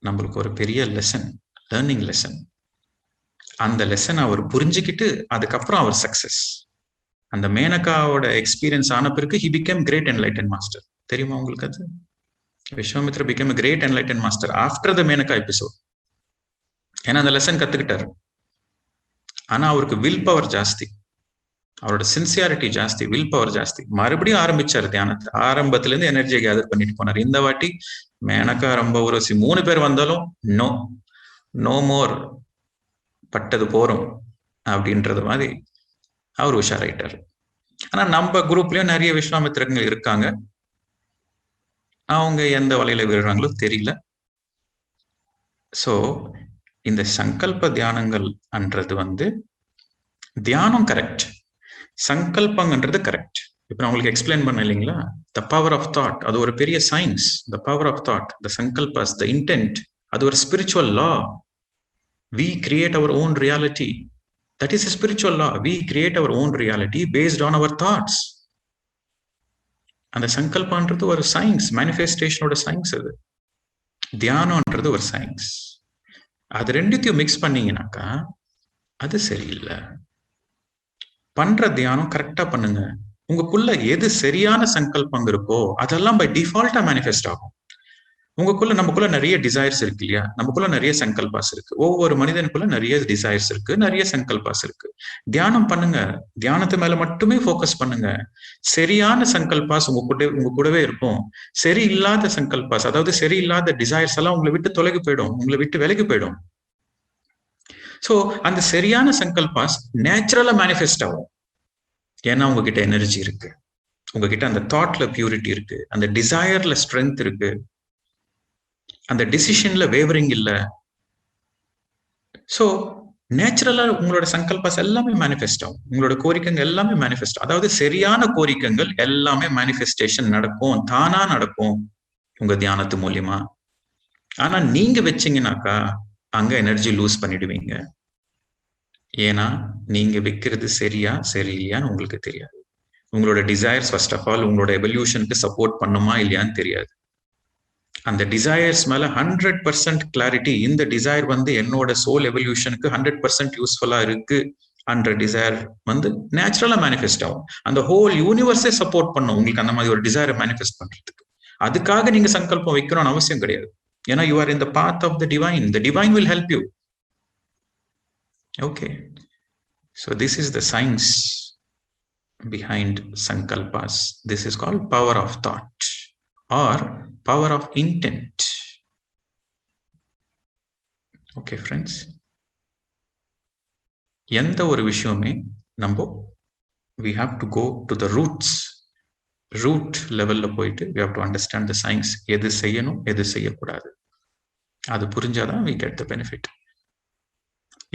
நம்மளுக்கு ஒரு பெரிய லெசன், லேர்னிங் லெசன். அந்த லெசன் அவர் புரிஞ்சுக்கிட்டு அதுக்கப்புறம் அவர் சக்சஸ். அந்த மேனகாவோட எக்ஸ்பீரியன்ஸ் ஆன பிறகு he became great enlighten master. தெரியுமா உங்களுக்கு அது? Vishwamitra became a great enlightened master after the Menaka episode. ஏன்னா அந்த லெசன் கத்துக்கிட்டாரு. ஆனா அவருக்கு வில் பவர் ஜாஸ்தி, அவரோட சின்சியாரிட்டி ஜாஸ்தி, வில் பவர் ஜாஸ்தி. மறுபடியும் ஆரம்பிச்சாரு தியானத்தை. ஆரம்பத்துல இருந்து எனர்ஜியை கேதர் பண்ணிட்டு போனார். இந்த வாட்டி மேனகா ரொம்ப ஊரசி 3 பேர் வந்தாலும் நோ மோர், பட்டது போறோம் அப்படின்றது மாதிரி அவர் உஷாராயிட்டாரு. ஆனா நம்ம குரூப்லயும் நிறைய விஸ்வாமித்திரங்கள் இருக்காங்க. அவங்க எந்த வலையில விழுறாங்களோ தெரியல. சோ இந்த சங்கல்ப தியானங்கள் அன்றது தியானம் கரெக்ட், சங்கல்பங்கன்றது கரெக்ட். இப்ப நான் உங்களுக்கு எக்ஸ்பிளைன் பண்ண இல்லைங்களா, த பவர் ஆஃப் தாட், அது ஒரு பெரிய science. The power of thought, the சங்கல்பஸ், த இன்டென்ட், அது ஒரு spiritual law. We create our own reality. That is a spiritual law. We create our own reality based on our thoughts. அந்த சங்கல்பன்றது ஒரு science, மேனிஃபெஸ்டேஷனோட science. அது தியானம்ன்றது ஒரு science. அது ரெண்டுத்தையும் mix பண்ணீங்கன்னாக்கா அது சரியில்லை. பண்ற தியானம் கரெக்டா பண்ணுங்க. உங்களுக்குள்ள எது சரியான சங்கல்பம் இருக்கோ அதெல்லாம் பை டிஃபால்ட்டா மேனிஃபெஸ்ட் ஆகும். நமக்குள்ள நிறைய டிசைர்ஸ் இருக்கு இல்லையா, நமக்குள்ள நிறைய சங்கல்பாஸ் இருக்கு. ஒவ்வொரு மனிதனுக்குள்ள நிறைய டிசைர்ஸ் இருக்கு, நிறைய சங்கல்பாஸ் இருக்கு. தியானம் பண்ணுங்க, தியானத்து மேல மட்டுமே ஃபோக்கஸ் பண்ணுங்க. சரியான சங்கல்பாஸ் உங்க கூடவே இருக்கும். சரியில்லாத சங்கல்பாஸ், அதாவது சரியில்லாத டிசைர்ஸ் எல்லாம் உங்களை விட்டு தொலைகு போயிடும், உங்களை விட்டு விலகி போயிடும். சோ அந்த சரியான சங்கல்பாஸ் நேச்சுரலா மேனிஃபெஸ்ட் ஆகும். ஏன்னா உங்ககிட்ட எனர்ஜி இருக்கு, உங்ககிட்ட அந்த தாட்ல பியூரிட்டி இருக்கு, அந்த டிசையர்ல ஸ்ட்ரென்த் இருக்கு, அந்த டிசிஷன்ல வேவரிங் இல்ல. சோ நேச்சுரலா உங்களோட சங்கல்பாஸ் எல்லாமே மேனிஃபெஸ்ட் ஆகும். உங்களோட கோரிக்கைகள் எல்லாமே மேனிஃபெஸ்ட், அதாவது சரியான கோரிக்கைகள் எல்லாமே மேனிஃபெஸ்டேஷன் நடக்கும், தானா நடக்கும் உங்க தியானத்து மூலியமா. ஆனா நீங்க வச்சீங்கன்னாக்கா அங்க எனர்ஜி லூஸ் பண்ணிடுவீங்க. ஏன்னா நீங்க வைக்கிறது சரியா சரியில்லையான்னு உங்களுக்கு தெரியாது. உங்களோட டிசைர்ஸ் ஃபர்ஸ்ட் ஆஃப் ஆல் உங்களோட எவல்யூஷனுக்கு சப்போர்ட் பண்ணுமா இல்லையான்னு தெரியாது. அந்த டிசைர்ஸ் மேல 100% கிளாரிட்டி, இந்த டிசைர் என்னோட சோல் எவல்யூஷனுக்கு 100% யூஸ்ஃபுல்லா இருக்கு அன்ற டிசைர் நேச்சுரலா மேனிஃபெஸ்ட் ஆகும். அந்த ஹோல் யூனிவர்ஸே சப்போர்ட் பண்ணும் உங்களுக்கு அந்த மாதிரி ஒரு டிசைரை மேனிஃபெஸ்ட் பண்றதுக்கு. அதுக்காக நீங்க சங்கல்பம் வைக்கணும்னு அவசியம் கிடையாது. ஏன்னா you are in the path of the divine. The divine will help you. Okay, so this is the science behind sankalpas. This is called power of thought or power of intent. Okay friends, எந்த ஒரு விஷயமே we have to go to the roots. root levelல போயிட்டு we have to understand the science. எது செய்யணும் எது செய்யக்கூடாது அது புரிஞ்சாதான் we get the benefit.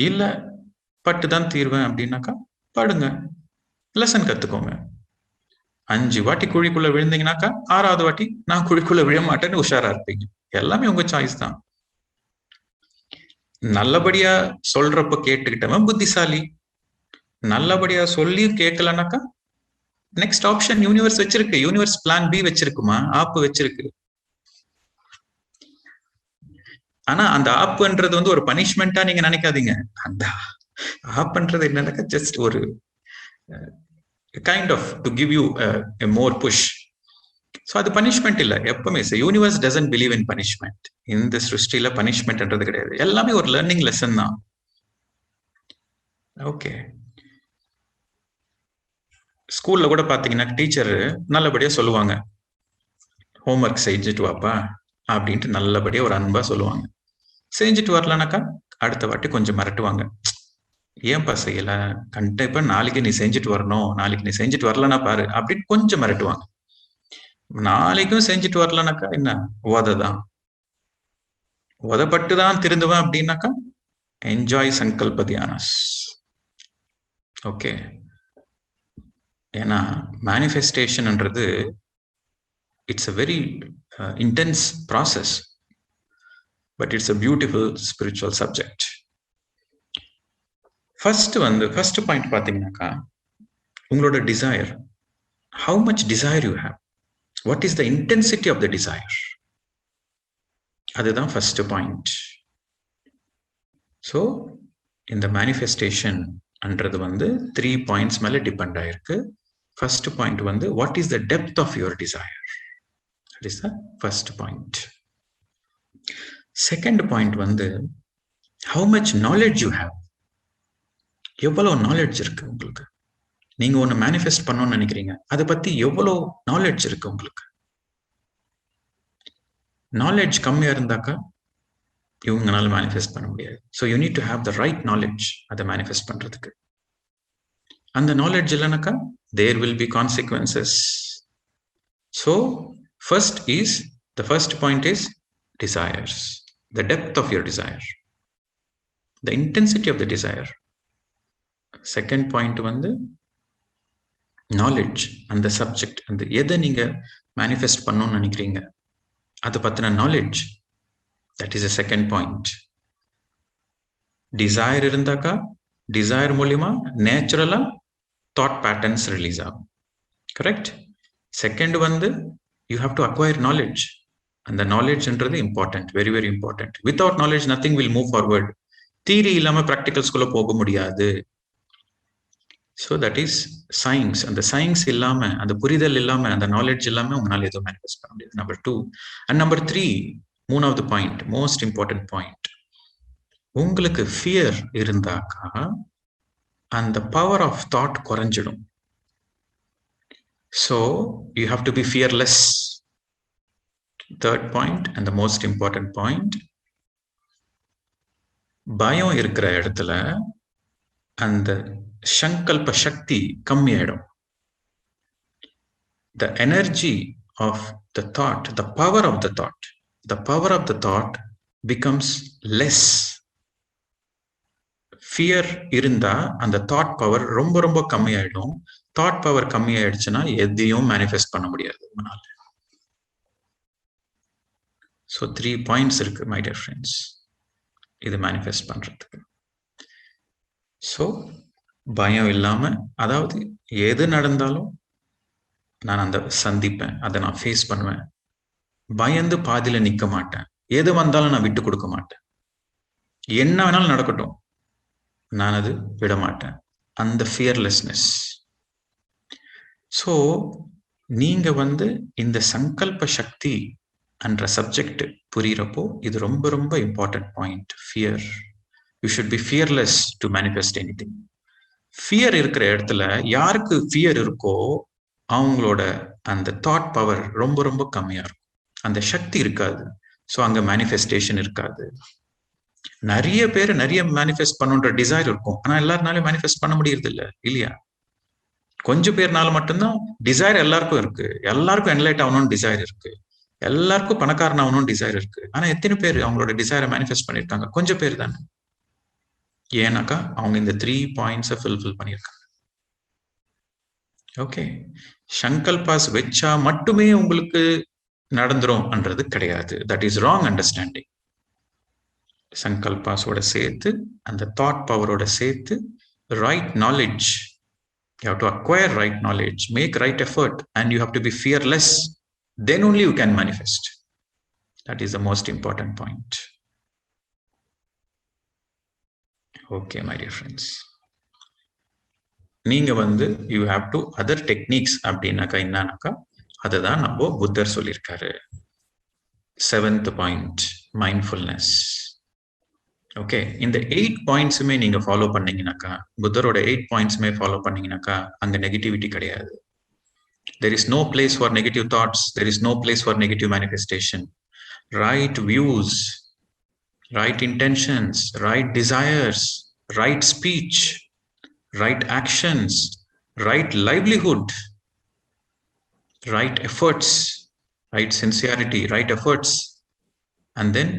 இல்ல பட்டுதான் தீர்வேன் அப்படின்னாக்கா படுங்க, லெசன் கத்துக்கோங்க. 5 வாட்டி குழிக்குள்ள விழுந்தீங்கன்னாக்கா 6வது வாட்டி நான் குழிக்குள்ள விழ மாட்டேன்னு உஷாரா இருப்பீங்க. எல்லாமே உங்க சாய்ஸ் தான். நல்லபடியா சொல்றப்ப கேட்டுக்கிட்டவன் புத்திசாலி. நல்லபடியா சொல்லி கேட்கலனாக்கா நெக்ஸ்ட் ஆப்ஷன் யூனிவர்ஸ் வச்சிருக்கு. யூனிவர்ஸ் பிளான் பி வச்சிருக்குமா, ஆப் வச்சிருக்கு. ஆனா அந்த ஆப்ன்றது ஒரு பனிஷ்மெண்டா நீங்க நினைக்காதீங்க. அந்த ஆப்ன்றது என்னன்னாக்கா ஜஸ்ட் ஒரு kind of to give you a more push. So அது பனிஷ்மெண்ட் இல்ல. எப்பவுமே universe doesn't believe in punishment. இந்த சிருஷ்டியில பனிஷ்மெண்ட்ன்றது கிடையாது. எல்லாமே ஒரு லேர்னிங் லெசன் தான். ஓகே, ஸ்கூல்ல கூட பாத்தீங்கன்னா டீச்சர் நல்லபடியா சொல்லுவாங்க, ஹோம்ஒர்க் செஞ்சுட்டு வாப்பா அப்படின்ட்டு நல்லபடியா ஒரு அன்பா சொல்லுவாங்க. செஞ்சுட்டு வரலனாக்கா அடுத்த வாட்டி கொஞ்சம் மிரட்டுவாங்க. ஏன்பா செய்யல, கண்டிப்பா நாளைக்கு நீ செஞ்சுட்டு வரணும், நாளைக்கு நீ செஞ்சுட்டு வரலன்னா பாரு அப்படின்னு கொஞ்சம் மிரட்டுவாங்க. நாளைக்கும் செஞ்சுட்டு வரலனாக்கா என்ன உததான், உதப்பட்டுதான் திருந்துவேன் அப்படின்னாக்கா என்ஜாய் சங்கல்ப தியானஸ். ஓகே, ஏன்னா மேனிஃபெஸ்டேஷன்ன்றது it's a very intense process, but it's a beautiful spiritual subject. First point பார்த்தீங்கன்னாக்கா, உங்களோட desire, how much desire you have, what is the intensity of the desire, அதுதான் ஃபர்ஸ்ட் பாயிண்ட். ஸோ இந்த manifestation அன்றது 3 points மேல depend ஆயிருக்கு. First point what is the depth of your desire, that is the first point. Second point how much knowledge you have, எவ்வளவு knowledge இருக்கு உங்களுக்கு. நீங்க ஒண்ணு மேனிஃபெஸ்ட் பண்ணணும்னு நினைக்கிறீங்க, அதை பத்தி எவ்வளவு நாலேஜ் இருக்கு உங்களுக்கு. நாலேஜ் கம்மியா இருந்தாக்கா இவங்கனால மேனிஃபெஸ்ட் பண்ண முடியாது. So you need to have the right knowledge அதை மேனிஃபெஸ்ட் பண்றதுக்கு. அந்த நாலேஜ் இல்லைனாக்கா there will be consequences. So the first point is desires, the depth of your desire, the intensity of the desire. Second point knowledge and the subject, and எதை நீங்க manifest பண்ணணும்னு நினைக்கிறீங்க அதை பத்தின knowledge, that is the second point. desire இருந்தாக்கா desire மூலியமா நேச்சுரலா thought patterns release ஆகும். Correct. Second you have to acquire knowledge, அந்த knowledgeன்றது important, very very important. without knowledge nothing will move forward. Theory இல்லாம ப்ராக்டிகல்ஸ்குள்ள போக முடியாது. So that is science. அந்த science இல்லாம, அந்த புரிதல் இல்லாம, அந்த நாலேஜ் இல்லாம உங்களால எதுவும் மேனிஃபெஸ்ட் பண்ண முடியாது. நம்பர் 2. அண்ட் நம்பர் 3, மூணாவது பாயிண்ட், மோஸ்ட் இம்பார்ட்டன்ட் பாயிண்ட், உங்களுக்கு ஃபியர் இருந்தாக்கா அந்த பவர் ஆஃப் தாட் குறைஞ்சிடும். So you have to be fearless. Third point and the most important point, பயம் இருக்கிற இடத்துல அந்த சங்கல்ப சக்தி கம்மியாயிடும். The energy of the thought, the power of the thought becomes less. Fear இருந்தா அந்த தாட் பவர் ரொம்ப ரொம்ப கம்மியாயிடும். தாட் பவர் கம்மியாயிடுச்சுன்னா எதையும் மேனிஃபெஸ்ட் பண்ண முடியாது உங்களால. ஸோ 3 பாயிண்ட்ஸ் இருக்கு மை டியர் ஃப்ரெண்ட்ஸ் இது மேனிஃபெஸ்ட் பண்றதுக்கு. ஸோ பயம் இல்லாம, அதாவது எது நடந்தாலும் நான் அந்த சந்திப்பேன், அதை நான் ஃபேஸ் பண்ணுவேன். பயந்து பாதியில நிக்க மாட்டேன். எது வந்தாலும் நான் விட்டு கொடுக்க மாட்டேன். என்ன வேணாலும் நடக்கட்டும், நான் அது விட மாட்டேன். அந்த ஃபியர்லெஸ்னஸ். ஸோ நீங்க இந்த சங்கல்ப சக்தி என்ற சப்ஜெக்ட் புரியிறப்போ இது ரொம்ப ரொம்ப important point. Fear, you should be fearless to manifest anything. Fear இருக்கிற இடத்துல, யாருக்கு ஃபியர் இருக்கோ அவங்களோட அந்த தாட் பவர் ரொம்ப ரொம்ப கம்மியா இருக்கும். அந்த சக்தி இருக்காது. ஸோ அங்க மேனிஃபெஸ்டேஷன் இருக்காது. நிறைய பேர் நிறைய மேனிஃபெஸ்ட் பண்ணுன்ற டிசைர் இருக்கும், ஆனா எல்லாருனாலும் மேனிஃபெஸ்ட் பண்ண முடியறது இல்லை இல்லையா? கொஞ்சம் பேர்னால மட்டும்தான் டிசைர் எல்லாருக்கும் இருக்கு. எல்லாருக்கும் என்லைட் ஆகணும்னு டிசைர் இருக்கு, எல்லாருக்கும் பணக்காரன் ஆகணும்னு டிசைர் இருக்கு. ஆனா எத்தனை பேர் அவங்களோட டிசைரை மேனிஃபெஸ்ட் பண்ணிருக்காங்க? கொஞ்சம் பேர் தானே. ஏன்னாக்கா அவங்க இந்த 3 பாயிண்ட்ஸை ஃபில்ஃபில் பண்ணியிருக்காங்க. ஓகே, சங்கல்பாஸ் வச்சா மட்டுமே உங்களுக்கு நடந்துரும்ன்றது கிடையாது. That is wrong understanding. சங்கல்பாஸோட சேர்த்து அந்த தாட் பவரோட சேர்த்து right knowledge, you have to acquire right knowledge, make right effort, and you have to be fearless. Then only you can manifest. That is the most important point. Okay, my dear friends. நீங்க you have to other techniques அப்படின்னாக்கா என்னன்னாக்கா அதுதான் நம்ம புத்தர் சொல்லியிருக்காரு. 7th point, mindfulness. Okay, இந்த 8 பாயிண்ட்ஸுமே நீங்க follow பண்ணீங்கன்னாக்கா, புத்தரோட 8 பாயிண்ட்ஸுமே follow பண்ணீங்கன்னாக்கா அங்க negativity கிடையாது. There is no place for negative thoughts. There is no place for negative manifestation. Right views, right intentions, right desires, right speech, right actions, right livelihood, right efforts, right sincerity, right efforts, and then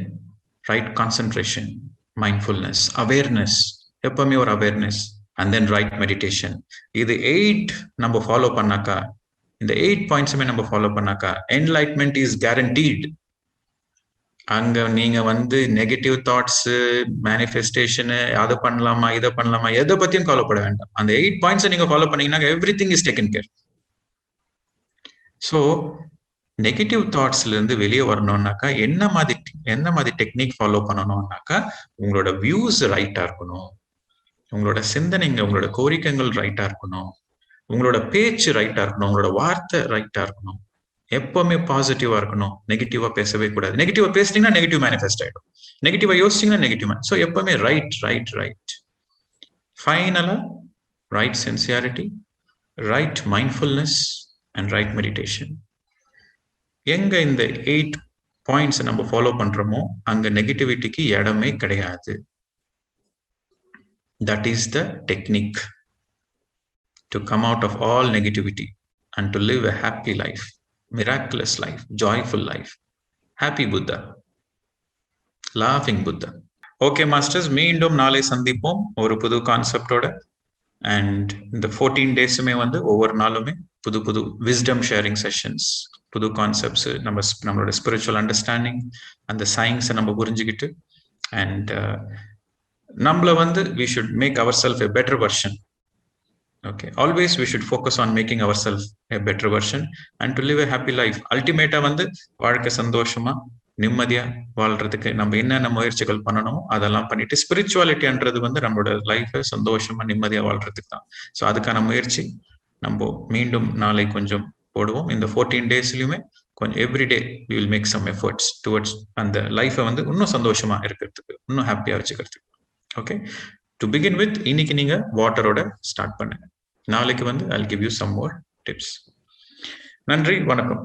right concentration. Mindfulness, awareness, எப்பவுமே ஒரு awareness, and then right meditation. இது 8 நம்ம follow பண்ணாக்கா, இந்த 8 பாயிண்ட்ஸுமே நம்ம follow பண்ணாக்கா enlightenment is guaranteed. அங்க நீங்க வந்து நெகட்டிவ் தாட்ஸ், மேனிஃபெஸ்டேஷன், அதை பண்ணலாமா இதை பண்ணலாமா எதை பத்தியும் கவலைப்பட வேண்டாம். அந்த 8 பாயிண்ட்ஸை நீங்க ஃபாலோ பண்ணீங்கன்னா everything is taken care. So negative தாட்ஸ்ல இருந்து வெளியே வரணும்னாக்கா என்ன மாதிரி டெக்னிக் ஃபாலோ பண்ணணும்னாக்கா, உங்களோட வியூஸ் ரைட்டா இருக்கணும், உங்களோட சிந்தனைங்க, உங்களோட கோரிக்கைகள் ரைட்டா இருக்கணும், உங்களோட பேச்சு ரைட்டா இருக்கணும், உங்களோட வார்த்தை ரைட்டா இருக்கணும், எப்பவுமே பாசிட்டிவா இருக்கணும், நெகட்டிவா பேசவே கூடாது. நெகட்டிவா பேசிட்டீங்கன்னா நெகட்டிவ் மேனிஃபெஸ்ட் ஆயிடும், நெகட்டிவா யோசிச்சீங்கன்னா நெகட்டிவ். ஸோ எப்பவுமே ரைட் ரைட் ரைட். ஃபைனலா right sincerity, right mindfulness and right meditation. எங்க இந்த 8 பாயிண்ட்ஸ் நம்ம ஃபாலோ பண்றோமோ அங்க நெகட்டிவிட்டிக்கு இடமே கிடையாது. That is the technique to come out of all negativity and to live a happy life, miraculous life, joyful life. Happy Buddha, laughing Buddha. Okay masters, மீண்டும் நாளை சந்திப்போம் ஒரு புது கான்செப்டோட. அண்ட் இந்த 14 டேஸுமே வந்து ஒவ்வொரு நாளுமே புது புது விஸ்டம் ஷேரிங் செஷன்ஸ், புது கான்செப்ட்ஸ், நம்மளோட ஸ்பிரிச்சுவல் அண்டர்ஸ்டாண்டிங், அந்த சயின்ஸை நம்ம புரிஞ்சுக்கிட்டு, அண்ட் நம்மள வந்து we should make ourselves a better version. Okay, always we should focus on making ourselves a better version and to live a happy life. Ultimately வந்து வாழ்க்கை சந்தோஷமா நிம்மதியா வாழ்றதுக்கு நம்ம என்னென்ன முயற்சிகள் பண்ணணுமோ அதெல்லாம் பண்ணிட்டு, ஸ்பிரிச்சுவாலிட்டின்றது வந்து நம்மளோட லைஃபை சந்தோஷமா நிம்மதியா வாழ்றதுக்கு தான். ஸோ அதுக்கான முயற்சி நம்ம மீண்டும் நாளை கொஞ்சம் போடுவோம். இந்த 14 டேஸ்லயுமே கொஞ்சம் everyday we will make some efforts towards அந்த லைஃபை வந்து இன்னும் சந்தோஷமா இருக்கிறதுக்கு, இன்னும் ஹாப்பியா வச்சுக்கிறதுக்கு. ஓகே, டு பிகின் வித் இன்னைக்கு நீங்க வாட்டரோட ஸ்டார்ட் பண்ணுங்க. நாளைக்கு வந்து I'll give you some more tips. நன்றி, வணக்கம்.